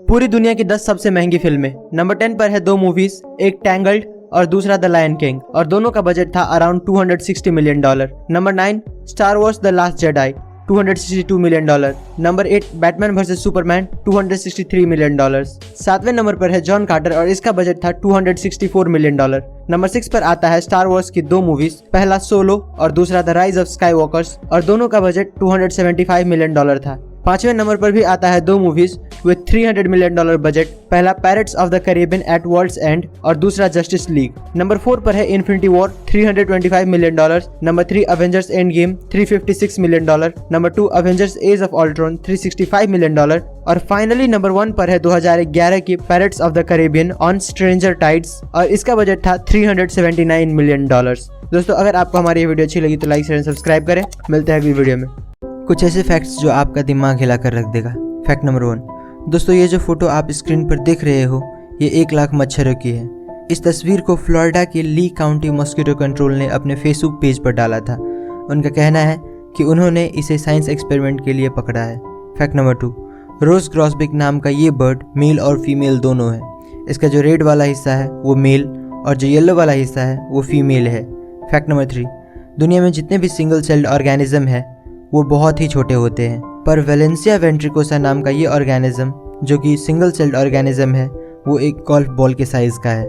पूरी दुनिया की 10 सबसे महंगी फिल्में। नंबर 10 पर है 2 मूवीज, एक टैंगल्ड और दूसरा द लायन किंग, और दोनों का बजट था around $260 million. Number 9 star wars the last Jedi, $262 million. Number 8 Batman versus Superman, $263 million. 7वें नंबर पर है जॉन कार्टर और इसका बजट था $264 मिलियन। नंबर 6 पर आता है स्टार वॉर्स की 2 मूवीज, पहला सोलो और दूसरा द राइज ऑफ स्काईवॉकर्स, और दोनों का बजट $275 मिलियन था। 5वें नंबर पर भी आता है 2 मूवीज विद $300 मिलियन बजट, पहला Pirates of the Caribbean at World's End और दूसरा जस्टिस लीग। नंबर 4 पर है Infinity War, $325 million. Number 3 Avengers Endgame, $356 million. Number 2 Avengers Age of Ultron, $365 million. और फाइनली नंबर 1 पर है 2011 की Pirates of the Caribbean on Stranger Tides, और इसका बजट था $379 मिलियन। दोस्तों, अगर आपको हमारी वीडियो अच्छी लगी तो लाइक शेयर सब्सक्राइब करें। मिलते हैं अगली वीडियो में। कुछ ऐसे फैक्ट्स जो आपका दिमाग हिला कर रख देगा। Fact number 1। दोस्तों, ये जो फोटो आप स्क्रीन पर देख रहे हो ये 1 लाख मच्छरों की है। इस तस्वीर को फ्लोरिडा के ली काउंटी मॉस्किटो कंट्रोल ने अपने फेसबुक पेज पर डाला था। उनका कहना है कि उन्होंने इसे साइंस एक्सपेरिमेंट के लिए पकड़ा है। Fact number 2। रोज ग्रॉसबिक नाम का ये बर्ड मेल और फीमेल दोनों है। इसका जो रेड वाला हिस्सा है वो मेल और जो येलो वाला हिस्सा है वो फीमेल है। Fact number 3। दुनिया में जितने भी सिंगल सेल्ड ऑर्गेनिज्म है वो बहुत ही छोटे होते हैं, पर वेलेंसिया वेंट्रिकोसा नाम का ये ऑर्गेनिज्म जो कि सिंगल सेल्ड ऑर्गेनिज्म है वो एक गोल्फ बॉल के साइज का है।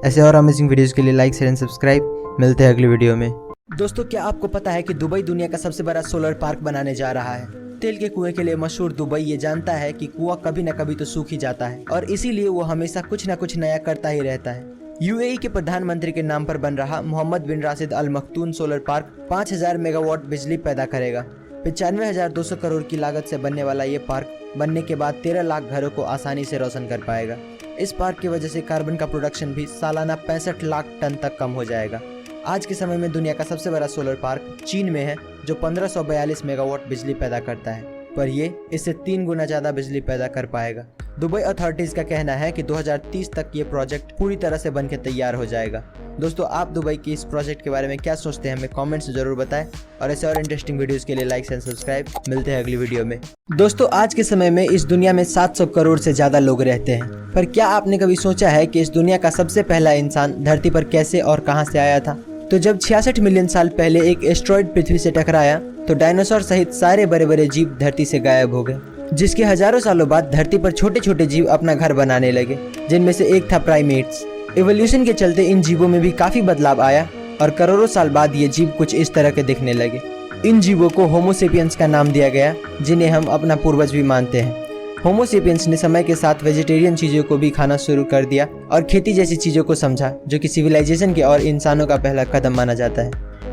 ऐसे और अमेजिंग वीडियोस के लिए लाइक शेयर एंड सब्सक्राइब। मिलते हैं अगली वीडियो में। दोस्तों, क्या आपको पता है कि दुबई दुनिया का सबसे बड़ा सोलर पार्क बनाने जा रहा है? तेल के कुएं के लिए मशहूर दुबई ये जानता है कि कुआं कभी न कभी तो सूख ही जाता है, और इसीलिए वो हमेशा कुछ न कुछ नया करता ही रहता है। यूएई के प्रधानमंत्री के नाम पर बन रहा मोहम्मद बिन राशिद अल मखतूम सोलर पार्क 5000 मेगावाट बिजली पैदा करेगा। 95,200 करोड़ की लागत से बनने वाला ये पार्क बनने के बाद 13 लाख घरों को आसानी से रोशन कर पाएगा। इस पार्क की वजह से कार्बन का प्रोडक्शन भी सालाना 65 लाख टन तक कम हो जाएगा। आज के समय में दुनिया का सबसे बड़ा सोलर पार्क चीन में है जो 1542 मेगावाट बिजली पैदा करता है, पर ये इससे 3 गुना ज़्यादा बिजली पैदा कर पाएगा। दुबई अथॉरिटीज़ का कहना है कि 2030 तक ये प्रोजेक्ट पूरी तरह से बनकर तैयार हो जाएगा। दोस्तों, आप दुबई की इस प्रोजेक्ट के बारे में क्या सोचते हैं हमें कमेंट्स में जरूर बताएं, और ऐसे और इंटरेस्टिंग वीडियोस के लिए लाइक एंड सब्सक्राइब। मिलते हैं अगली वीडियो में। दोस्तों, आज के समय में इस दुनिया में 700 करोड़ से ज़्यादा लोग रहते हैं, पर क्या आपने कभी सोचा है कि इस दुनिया का सबसे पहला इंसान धरती पर कैसे और कहाँ से आया था? तो जब 66 मिलियन साल पहले एक एस्ट्रॉइड पृथ्वी से टकराया तो डायनासोर सहित सारे बड़े बड़े जीव धरती से गायब हो गए, जिसके हजारों सालों बाद धरती पर छोटे छोटे जीव अपना घर बनाने लगे, जिनमें से एक था प्राइमेट्स। इवोल्यूशन के चलते इन जीवों में भी काफी बदलाव आया और करोड़ों साल बाद ये जीव कुछ इस तरह के दिखने लगे। इन जीवों को होमो सेपियंस का नाम दिया गया, जिन्हें हम अपना पूर्वज भी मानते हैं। होमो सेपियंस ने समय के साथ वेजिटेरियन चीज़ों को भी खाना शुरू कर दिया और खेती जैसी चीज़ों को समझा, जो कि सिविलाइजेशन के और इंसानों का पहला कदम माना जाता है।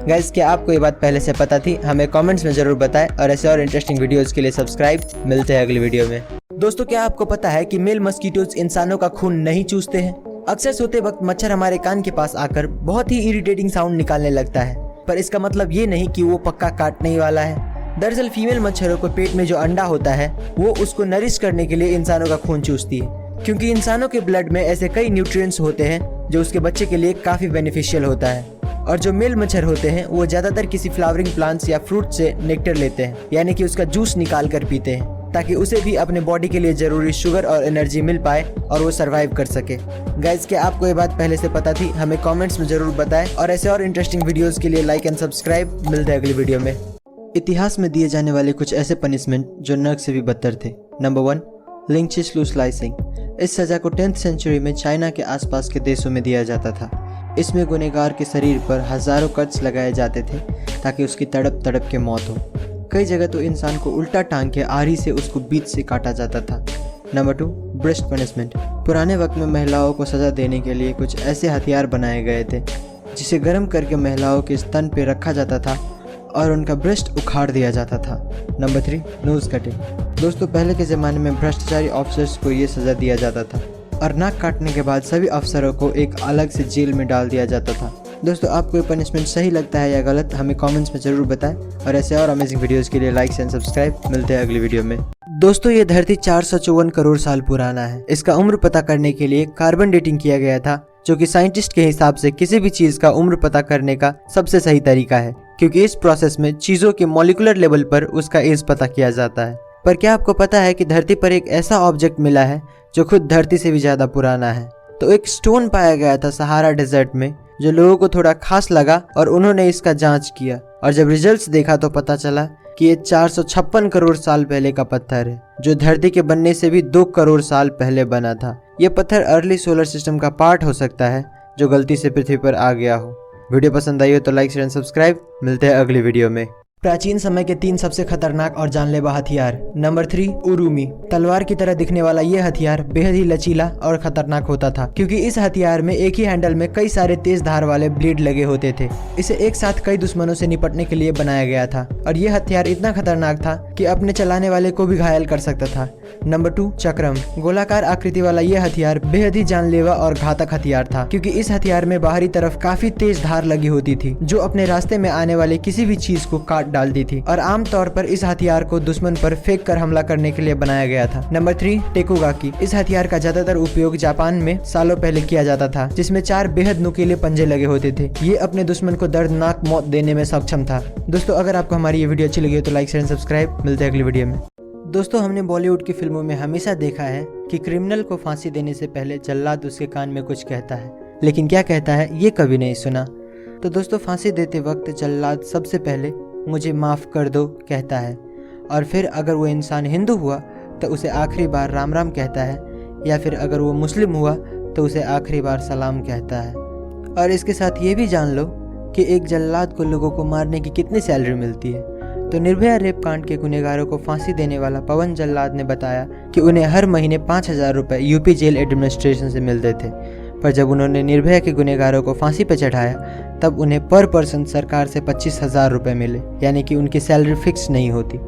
गाइस, क्या आपको ये बात पहले से पता थी? हमें कमेंट्स में ज़रूर बताएं और ऐसे और इंटरेस्टिंग वीडियोज़ के लिए सब्सक्राइब। मिलते हैं अगली वीडियो में। दोस्तों, क्या आपको पता है कि मेल मस्कीटोज इंसानों का खून नहीं चूसते हैं? अक्सर सोते वक्त मच्छर हमारे कान के पास आकर बहुत ही इरिटेटिंग साउंड निकालने लगता है, पर इसका मतलब ये नहीं कि वो पक्का काटने ही वाला है। दरअसल फीमेल मच्छरों को पेट में जो अंडा होता है वो उसको नरिश करने के लिए इंसानों का खून चूसती है, क्योंकि इंसानों के ब्लड में ऐसे कई न्यूट्रिएंट्स होते हैं जो उसके बच्चे के लिए काफ़ी बेनिफिशियल होता है। और जो मेल मच्छर होते हैं वो ज़्यादातर किसी फ्लावरिंग प्लांट्स या फ्रूट से नेक्टर लेते हैं, यानी कि उसका जूस निकाल कर पीते हैं, ताकि उसे भी अपने बॉडी के लिए ज़रूरी शुगर और एनर्जी मिल पाए और वो सर्वाइव कर सके। गाइज, क्या आपको ये बात पहले से पता थी? हमें कमेंट्स में ज़रूर बताएं और ऐसे और इंटरेस्टिंग वीडियोज़ के लिए लाइक एंड सब्सक्राइब। मिलते हैं अगली वीडियो में। इतिहास में दिए जाने वाले कुछ ऐसे पनिशमेंट जो नर्क से भी बदतर थे। नंबर 1, लिंचिस लू स्लाइसिंग। इस सज़ा को 10th सेंचुरी में चाइना के आसपास के देशों में दिया जाता था। इसमें गुनहगार के शरीर पर हज़ारों कट्स लगाए जाते थे ताकि उसकी तड़प तड़प के मौत हो। कई जगह तो इंसान को उल्टा टांग के आरी से उसको बीच से काटा जाता था। Number 2, breast punishment. पुराने वक्त में महिलाओं को सज़ा देने के लिए कुछ ऐसे हथियार बनाए गए थे जिसे गर्म करके महिलाओं के स्तन पर रखा जाता था और उनका ब्रेस्ट उखाड़ दिया जाता था। Number 3, nose cutting. दोस्तों, पहले के ज़माने में भ्रष्टाचारी ऑफिसर्स को ये सज़ा दिया जाता था और नाक काटने के बाद सभी अफसरों को एक अलग से जेल में डाल दिया जाता था। दोस्तों, आपको ये पनिशमेंट सही लगता है या गलत? हमें कमेंट्स में ज़रूर बताएं और ऐसे और अमेजिंग वीडियोज़ के लिए लाइक एंड सब्सक्राइब। मिलते हैं अगली वीडियो में। दोस्तों, ये धरती 454 करोड़ साल पुराना है। इसका उम्र पता करने के लिए कार्बन डेटिंग किया गया था, जो कि साइंटिस्ट के हिसाब से किसी भी चीज़ का उम्र पता करने का सबसे सही तरीका है, क्योंकि इस प्रोसेस में चीज़ों के मॉलिक्यूलर लेवल पर उसका एज पता किया जाता है। पर क्या आपको पता है कि धरती पर एक ऐसा ऑब्जेक्ट मिला है जो खुद धरती से भी ज़्यादा पुराना है? तो एक स्टोन पाया गया था सहारा डेजर्ट में, जो लोगों को थोड़ा खास लगा और उन्होंने इसका जांच किया और जब रिजल्ट्स देखा तो पता चला कि ये 456 करोड़ साल पहले का पत्थर है, जो धरती के बनने से भी 2 करोड़ साल पहले बना था। ये पत्थर अर्ली सोलर सिस्टम का पार्ट हो सकता है जो गलती से पृथ्वी पर आ गया हो। वीडियो पसंद आई हो तो लाइक शेयर एंड सब्सक्राइब। मिलते हैं अगली वीडियो में। प्राचीन समय के 3 सबसे खतरनाक और जानलेवा हथियार। नंबर 3, उरुमी। तलवार की तरह दिखने वाला यह हथियार बेहद ही लचीला और खतरनाक होता था, क्योंकि इस हथियार में एक ही हैंडल में कई सारे तेज धार वाले ब्लेड लगे होते थे। इसे एक साथ कई दुश्मनों से निपटने के लिए बनाया गया था और यह हथियार इतना खतरनाक था कि अपने चलाने वाले को भी घायल कर सकता था। नंबर 2, चक्रम। गोलाकार आकृति वाला यह हथियार बेहद ही जानलेवा और घातक हथियार था, क्योंकि इस हथियार में बाहरी तरफ काफी तेज धार लगी होती थी जो अपने रास्ते में आने वाले किसी भी चीज को काट डालती थी और आमतौर पर इस हथियार को दुश्मन पर फेंक कर हमला करने के लिए बनाया गया था। नंबर 3, टेकुगाकी। इस हथियार का ज्यादातर उपयोग जापान में सालों पहले किया जाता था, जिसमें 4 बेहद नुकीले पंजे लगे होते थे। ये अपने दुश्मन को दर्दनाक मौत देने में सक्षम था। दोस्तों, अगर आपको हमारी ये वीडियो अच्छी लगी हो तो लाइक शेयर एंड सब्सक्राइब। मिलते हैं अगली वीडियो में। दोस्तों, हमने बॉलीवुड की फिल्मों में हमेशा देखा है कि क्रिमिनल को फांसी देने से पहले जल्लाद उसके कान में कुछ कहता है, लेकिन क्या कहता है ये कभी नहीं सुना। तो दोस्तों, फांसी देते वक्त जल्लाद सबसे पहले मुझे माफ़ कर दो कहता है, और फिर अगर वो इंसान हिंदू हुआ तो उसे आखिरी बार राम राम कहता है, या फिर अगर वो मुस्लिम हुआ तो उसे आखिरी बार सलाम कहता है। और इसके साथ ये भी जान लो कि एक जल्लाद को लोगों को मारने की कितनी सैलरी मिलती है। तो निर्भया रेप कांड के गुनहगारों को फांसी देने वाला पवन जल्लाद ने बताया कि उन्हें हर महीने 5,000 रुपये यूपी जेल एडमिनिस्ट्रेशन से मिलते थे, पर जब उन्होंने निर्भया के गुनहगारों को फांसी पर चढ़ाया तब उन्हें पर पर्सन सरकार से 25,000 रुपये मिले, यानी कि उनकी सैलरी फिक्स नहीं होती।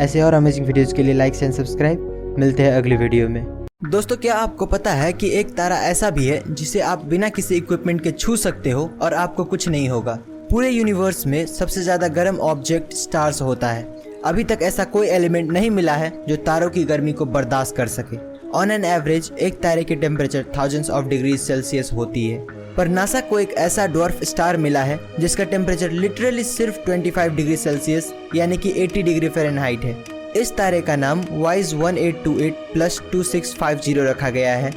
ऐसे और अमेजिंग वीडियोस के लिए लाइक एंड सब्सक्राइब। मिलते हैं अगली वीडियो में। दोस्तों, क्या आपको पता है कि एक तारा ऐसा भी है जिसे आप बिना किसी इक्विपमेंट के छू सकते हो और आपको कुछ नहीं होगा? पूरे यूनिवर्स में सबसे ज़्यादा गर्म ऑब्जेक्ट स्टार्स होता है। अभी तक ऐसा कोई एलिमेंट नहीं मिला है जो तारों की गर्मी को बर्दाश्त कर सके। ऑन एन एवरेज एक तारे की temperature thousands of degree Celsius होती है, पर नासा को एक ऐसा डॉर्फ स्टार मिला है जिसका टेम्परेचर लिटरली सिर्फ 25 डिग्री सेल्सियस यानी कि 80 डिग्री फ़ारेनहाइट है। इस तारे का नाम WISE 1828+2650 रखा गया है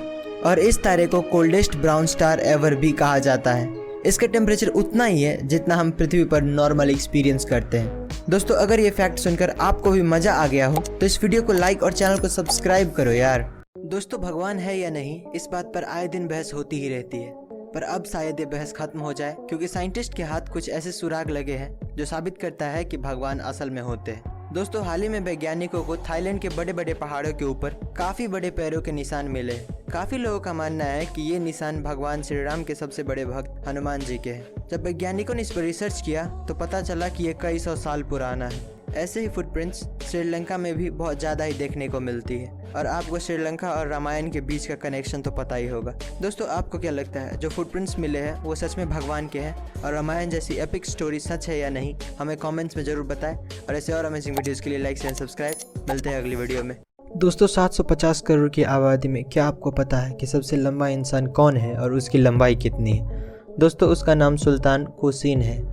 और इस तारे को कोल्डेस्ट ब्राउन स्टार एवर भी कहा जाता है। इसका टेम्परेचर उतना ही है जितना हम पृथ्वी पर नॉर्मल एक्सपीरियंस करते हैं। दोस्तों, अगर ये फैक्ट सुनकर आपको भी मजा आ गया हो तो इस वीडियो को लाइक और चैनल को सब्सक्राइब करो यार। दोस्तों, भगवान है या नहीं, इस बात पर आए दिन बहस होती ही रहती है, पर अब शायद ये बहस खत्म हो जाए, क्योंकि साइंटिस्ट के हाथ कुछ ऐसे सुराग लगे हैं जो साबित करता है कि भगवान असल में होते हैं। दोस्तों हाल ही में वैज्ञानिकों को थाईलैंड के बड़े बड़े पहाड़ों के ऊपर काफी बड़े पैरों के निशान मिले हैं। काफी लोगों का मानना है कि ये निशान भगवान श्री राम के सबसे बड़े भक्त हनुमान जी के हैं। जब वैज्ञानिकों ने इस पर रिसर्च किया तो पता चला कि ये कई सौ साल पुराना है। ऐसे ही फुटप्रिंट्स श्रीलंका में भी बहुत ज़्यादा ही देखने को मिलती है और आपको श्रीलंका और रामायण के बीच का कनेक्शन तो पता ही होगा। दोस्तों आपको क्या लगता है जो फुटप्रिंट्स मिले हैं वो सच में भगवान के हैं और रामायण जैसी एपिक स्टोरी सच है या नहीं? हमें कमेंट्स में ज़रूर बताएं और ऐसे और अमेजिंग वीडियोज़ के लिए लाइक एंड सब्सक्राइब। मिलते हैं अगली वीडियो में। दोस्तों 750 करोड़ की आबादी में क्या आपको पता है कि सबसे लंबा इंसान कौन है और उसकी लंबाई कितनी है? दोस्तों उसका नाम सुल्तान कोसीन है।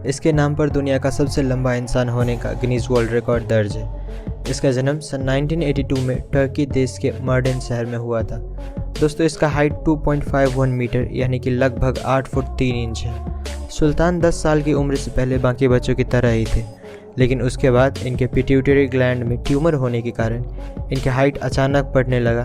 इसके नाम पर दुनिया का सबसे लंबा इंसान होने का गिनीज वर्ल्ड रिकॉर्ड दर्ज है। इसका जन्म सन 1982 में टर्की देश के मर्डेन शहर में हुआ था। दोस्तों इसका हाइट 2.51 मीटर यानी कि लगभग 8 फुट 3 इंच है। सुल्तान 10 साल की उम्र से पहले बाकी बच्चों की तरह ही थे, लेकिन उसके बाद इनके पिट्यूटरी ग्लैंड में ट्यूमर होने के कारण इनके हाइट अचानक बढ़ने लगा,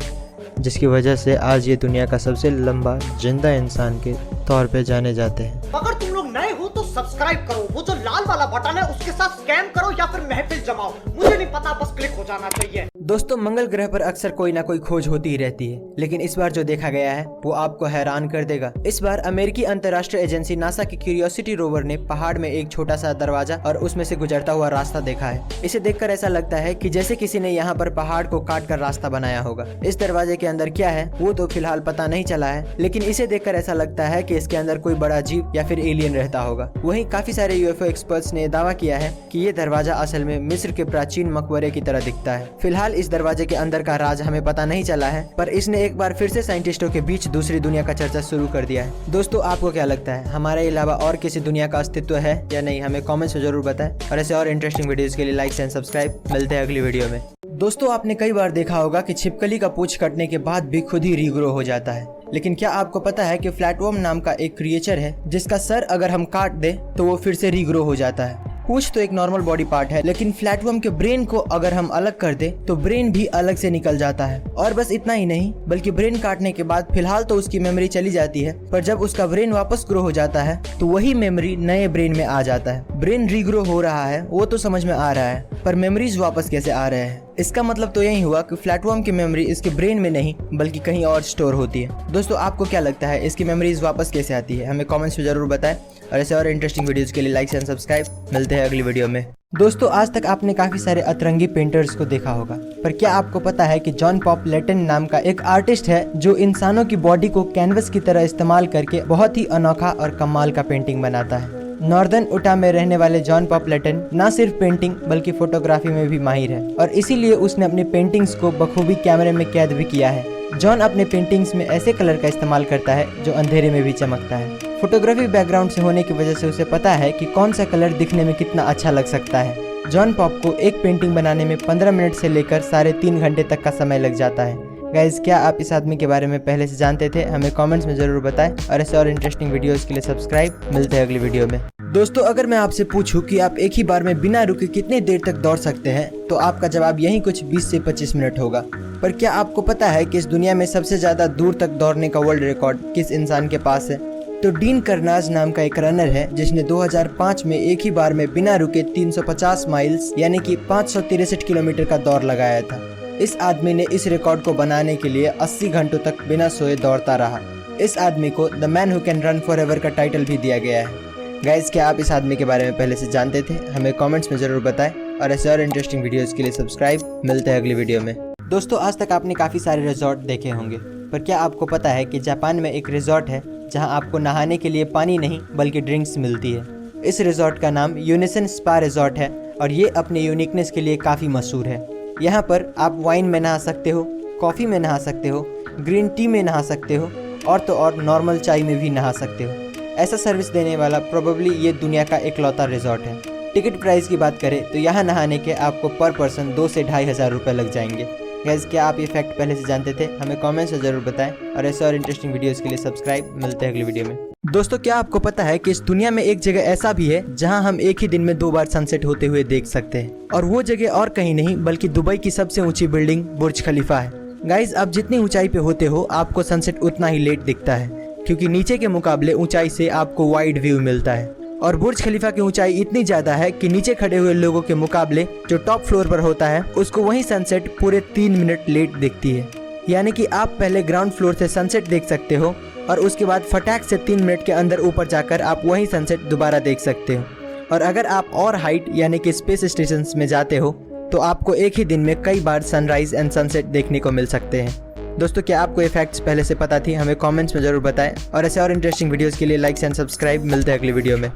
जिसकी वजह से आज ये दुनिया का सबसे लंबा जिंदा इंसान के तौर पे जाने जाते हैं। अगर तुम लोग नए हो तो सब्सक्राइब करो, वो जो लाल वाला बटन है उसके साथ स्कैम करो या फिर महफिल जमाओ, मुझे नहीं पता, बस क्लिक हो जाना चाहिए। दोस्तों मंगल ग्रह पर अक्सर कोई ना कोई खोज होती ही रहती है, लेकिन इस बार जो देखा गया है वो आपको हैरान कर देगा। इस बार अमेरिकी अंतर्राष्ट्रीय एजेंसी नासा की क्यूरियोसिटी रोवर ने पहाड़ में एक छोटा सा दरवाजा और उसमें से गुजरता हुआ रास्ता देखा है। इसे देखकर ऐसा लगता है कि जैसे किसी ने यहाँ पर पहाड़ को काट कर रास्ता बनाया होगा। इस दरवाजे के अंदर क्या है वो तो फिलहाल पता नहीं चला है, लेकिन इसे देखकर ऐसा लगता है कि इसके अंदर कोई बड़ा जीव या फिर एलियन रहता होगा। वहीं काफी सारे यूएफओ एक्सपर्ट्स ने दावा किया है कि ये दरवाजा असल में मिस्र के प्राचीन मकबरे की तरह दिखता है। फिलहाल इस दरवाजे के अंदर का राज हमें पता नहीं चला है, पर इसने एक बार फिर से साइंटिस्टों के बीच दूसरी दुनिया का चर्चा शुरू कर दिया है। दोस्तों आपको क्या लगता है हमारे अलावा और किसी दुनिया का अस्तित्व है या नहीं? हमें कमेंट्स में जरूर बताएं और ऐसे और इंटरेस्टिंग वीडियोस के लिए लाइक एंड सब्सक्राइब। मिलते हैं अगली वीडियो में। दोस्तों आपने कई बार देखा होगा कि छिपकली का पूंछ कटने के बाद भी खुद ही रीग्रो हो जाता है, लेकिन क्या आपको पता है कि फ्लैटवर्म नाम का एक क्रिएचर है जिसका सर अगर हम काट दे तो वो फिर से रीग्रो हो जाता है। पूंछ तो एक नॉर्मल बॉडी पार्ट है, लेकिन फ्लैटवर्म के ब्रेन को अगर हम अलग कर दे तो ब्रेन भी अलग से निकल जाता है। और बस इतना ही नहीं, बल्कि ब्रेन काटने के बाद फिलहाल तो उसकी मेमोरी चली जाती है, पर जब उसका ब्रेन वापस ग्रो हो जाता है तो वही मेमोरी नए ब्रेन में आ जाता है। ब्रेन रीग्रो हो रहा है वो तो समझ में आ रहा है, पर मेमोरीज वापस कैसे आ रहे हैं? इसका मतलब तो यही हुआ कि फ्लैटवर्म की मेमोरी इसके ब्रेन में नहीं बल्कि कहीं और स्टोर होती है। दोस्तों आपको क्या लगता है इसकी मेमोरीज वापस कैसे आती है? हमें कमेंट्स में जरूर बताएं और ऐसे और इंटरेस्टिंग वीडियोस के लिए लाइक एंड सब्सक्राइब। मिलते हैं अगली वीडियो में। दोस्तों आज तक आपने काफी सारे अतरंगी पेंटर्स को देखा होगा, पर क्या आपको पता है कि जॉन पॉप लेटन नाम का एक आर्टिस्ट है जो इंसानों की बॉडी को कैनवस की तरह इस्तेमाल करके बहुत ही अनोखा और कमाल का पेंटिंग बनाता है। नॉर्दर्न उटा में रहने वाले जॉन पॉप लेटन न सिर्फ पेंटिंग बल्कि फोटोग्राफी में भी माहिर है और इसीलिए उसने अपनी पेंटिंग्स को बखूबी कैमरे में कैद भी किया है। जॉन अपने पेंटिंग्स में ऐसे कलर का इस्तेमाल करता है जो अंधेरे में भी चमकता है। फोटोग्राफी बैकग्राउंड से होने की वजह से उसे पता है कि कौन सा कलर दिखने में कितना अच्छा लग सकता है। जॉन पॉप को एक पेंटिंग बनाने में 15 मिनट से लेकर 3.5 घंटे तक का समय लग जाता है। गाइज क्या आप इस आदमी के बारे में पहले से जानते थे? हमें कमेंट्स में जरूर बताएं और ऐसे और इंटरेस्टिंग वीडियोस के लिए सब्सक्राइब। मिलते हैं अगली वीडियो में। दोस्तों अगर मैं आपसे पूछूं कि आप एक ही बार में बिना रुके कितनी देर तक दौड़ सकते हैं तो आपका जवाब यही कुछ 20 से 25 मिनट होगा। पर क्या आपको पता है कि इस दुनिया में सबसे ज्यादा दूर तक दौड़ने का वर्ल्ड रिकॉर्ड किस इंसान के पास है? तो डीन कर्नाज नाम का एक रनर है जिसने 2005 में एक ही बार में बिना रुके 350 माइल्स यानी कि 563 किलोमीटर का दौड़ लगाया था। इस आदमी ने इस रिकॉर्ड को बनाने के लिए 80 घंटों तक बिना सोए दौड़ता रहा। इस आदमी को the man who can run for ever का टाइटल भी दिया गया है। गाइज क्या आप इस आदमी के बारे में पहले से जानते थे? हमें कमेंट्स में जरूर बताएं और ऐसे और इंटरेस्टिंग वीडियोस के लिए सब्सक्राइब। मिलते हैं अगली वीडियो में। दोस्तों आज तक आपने काफ़ी सारे रिजॉर्ट देखे होंगे, पर क्या आपको पता है कि जापान में एक रिजॉर्ट है जहां आपको नहाने के लिए पानी नहीं बल्कि ड्रिंक्स मिलती है। इस रिजॉर्ट का नाम यूनिसन स्पा रिजॉर्ट है और ये अपने यूनिकनेस के लिए काफ़ी मशहूर है। यहाँ पर आप वाइन में नहा सकते हो, कॉफ़ी में नहा सकते हो, ग्रीन टी में नहा सकते हो और तो और नॉर्मल चाय में भी नहा सकते हो। ऐसा सर्विस देने वाला प्रोबेबली ये दुनिया का इकलौता रिजॉर्ट है। टिकट प्राइस की बात करें तो यहाँ नहाने के आपको पर पर्सन 2 से 2,500 रुपये लग जाएंगे। गाइस क्या आप ये फैक्ट पहले से जानते थे? हमें कमेंट्स में जरूर बताएं और ऐसे और इंटरेस्टिंग वीडियोस के लिए सब्सक्राइब। मिलते हैं अगली वीडियो में। दोस्तों क्या आपको पता है कि इस दुनिया में एक जगह ऐसा भी है जहां हम एक ही दिन में 2 बार सनसेट होते हुए देख सकते हैं, और वो जगह और कहीं नहीं बल्कि दुबई की सबसे ऊंची बिल्डिंग बुर्ज खलीफा है। गाइस आप जितनी ऊंचाई पे होते हो आपको सनसेट उतना ही लेट दिखता है, क्योंकि नीचे के मुकाबले ऊंचाई से आपको वाइड व्यू मिलता है। और बुर्ज खलीफा की ऊंचाई इतनी ज्यादा है कि नीचे खड़े हुए लोगों के मुकाबले जो टॉप फ्लोर पर होता है उसको वही सनसेट पूरे 3 मिनट लेट दिखती है। यानी कि आप पहले ग्राउंड फ्लोर से सनसेट देख सकते हो और उसके बाद फटाक से 3 मिनट के अंदर ऊपर जाकर आप वही सनसेट दोबारा देख सकते हो। और अगर आप और हाइट यानी कि स्पेस स्टेशन में जाते हो तो आपको एक ही दिन में कई बार सनराइज एंड सनसेट देखने को मिल सकते हैं। दोस्तों, क्या आपको ये फैक्ट्स पहले से पता थी? हमें कमेंट्स में जरूर बताएं और ऐसे और इंटरेस्टिंग वीडियोस के लिए लाइक एंड सब्सक्राइब। मिलते हैं अगली वीडियो में।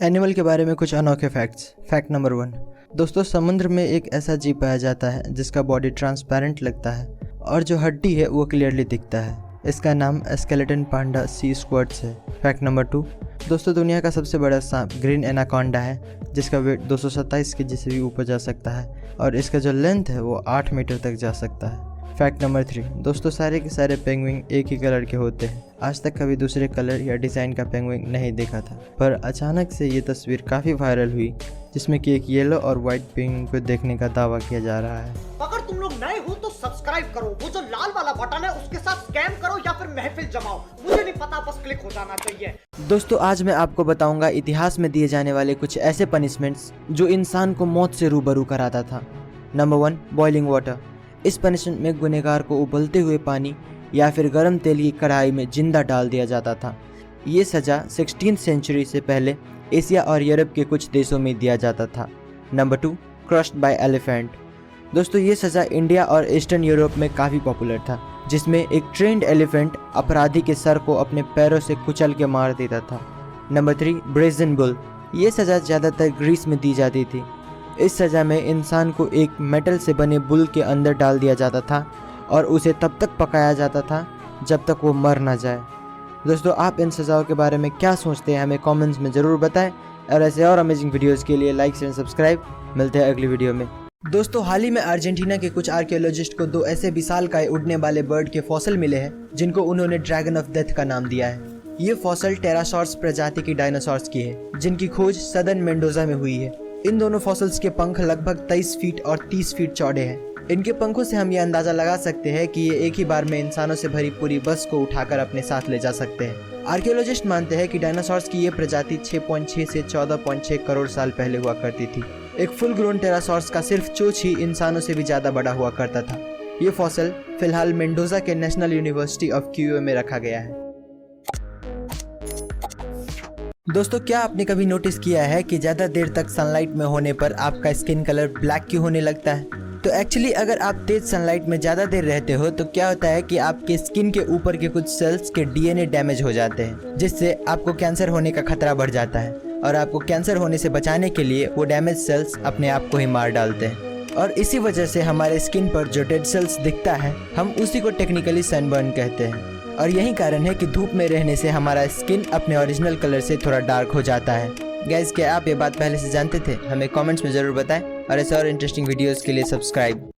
एनिमल के बारे में कुछ अनोखे फैक्ट्स। Fact number 1। दोस्तों, समुद्र में एक ऐसा जीव पाया जाता है जिसका बॉडी ट्रांसपेरेंट लगता है और जो हड्डी है वो क्लियरली दिखता है। इसका नाम स्केलेटन पांडा सी स्क्वाड्स है। Fact number 2। दोस्तों, दुनिया का सबसे बड़ा सांप ग्रीन एनाकोंडा है जिसका वेट 227 केजी से भी ऊपर जा सकता है और इसका जो लेंथ है वो 8 मीटर तक जा सकता है। Fact number 3। दोस्तों, सारे के सारे पेंगुइन एक ही कलर के होते हैं। आज तक कभी दूसरे कलर या डिज़ाइन का पेंगुइन नहीं देखा था, पर अचानक से ये तस्वीर काफ़ी वायरल हुई जिसमें कि एक येलो और वाइट पेंगुइन को देखने का दावा किया जा रहा है। अगर तुम लोग नए हो तो सब्सक्राइब करो, वो जो लाल वाला बटन है उसके साथ स्कैम करो या फिर महफिल जमाओ, मुझे नहीं पता, बस क्लिक हो जाना चाहिए। दोस्तों, आज मैं आपको बताऊंगा इतिहास में दिए जाने वाले कुछ ऐसे पनिशमेंट्स जो इंसान को मौत से रूबरू कराता था। Number 1, boiling water. इस पनिशमेंट में गुनहगार को उबलते हुए पानी या फिर गर्म तेल की कढ़ाई में जिंदा डाल दिया जाता था। ये सज़ा 16वीं सेंचुरी से पहले एशिया और यूरोप के कुछ देशों में दिया जाता था। Number 2, crushed bye elephant. दोस्तों, ये सज़ा इंडिया और ईस्टर्न यूरोप में काफ़ी पॉपुलर था, जिसमें एक ट्रेंड एलिफेंट अपराधी के सर को अपने पैरों से कुचल के मार देता था। Number 3, brazen bull. ये सज़ा ज़्यादातर ग्रीस में दी जाती थी। इस सज़ा में इंसान को एक मेटल से बने बुल के अंदर डाल दिया जाता था और उसे तब तक पकाया जाता था जब तक वो मर ना जाए। दोस्तों, आप इन सज़ाओं के बारे में क्या सोचते हैं? हमें कमेंट्स में ज़रूर बताएं और ऐसे और अमेजिंग वीडियोस के लिए लाइक एंड सब्सक्राइब। मिलते हैं अगली वीडियो में। दोस्तों, हाल ही में अर्जेंटीना के कुछ आर्कियोलॉजिस्ट को 2 ऐसे विशालकाय उड़ने वाले बर्ड के फॉसिल मिले हैं जिनको उन्होंने ड्रैगन ऑफ डेथ का नाम दिया है। ये फॉसिल टेरासॉर्स प्रजाति की डायनासोर्स की है जिनकी खोज सदर्न मेंडोजा में हुई है। इन दोनों फॉसिल्स के पंख लगभग 23 फीट और 30 फीट चौड़े हैं। इनके पंखों से हम ये अंदाजा लगा सकते हैं कि ये एक ही बार में इंसानों से भरी पूरी बस को उठाकर अपने साथ ले जा सकते हैं। आर्कियोलॉजिस्ट मानते हैं कि डायनासोर्स की ये प्रजाति 6.6 से 14.6 करोड़ साल पहले हुआ करती थी। एक फुल ग्रोन टेरासोर्स का सिर्फ चोंच ही इंसानों से भी ज्यादा बड़ा हुआ करता था। ये फॉसिल फिलहाल मेंडोजा के नेशनल यूनिवर्सिटी ऑफ क्यूओ में रखा गया है। दोस्तों, क्या आपने कभी नोटिस किया है कि ज़्यादा देर तक सनलाइट में होने पर आपका स्किन कलर ब्लैक क्यों होने लगता है? तो एक्चुअली अगर आप तेज सनलाइट में ज़्यादा देर रहते हो तो क्या होता है कि आपके स्किन के ऊपर के कुछ सेल्स के डीएनए डैमेज हो जाते हैं, जिससे आपको कैंसर होने का खतरा बढ़ जाता है और आपको कैंसर होने से बचाने के लिए वो डैमेज सेल्स अपने आप को ही मार डालते हैं। और इसी वजह से हमारे स्किन पर जो डेड सेल्स दिखता है हम उसी को टेक्निकली सनबर्न कहते हैं। और यही कारण है कि धूप में रहने से हमारा स्किन अपने ओरिजिनल कलर से थोड़ा डार्क हो जाता है। गाइस, क्या आप ये बात पहले से जानते थे? हमें कमेंट्स में ज़रूर बताएं और ऐसे और इंटरेस्टिंग वीडियोस के लिए सब्सक्राइब।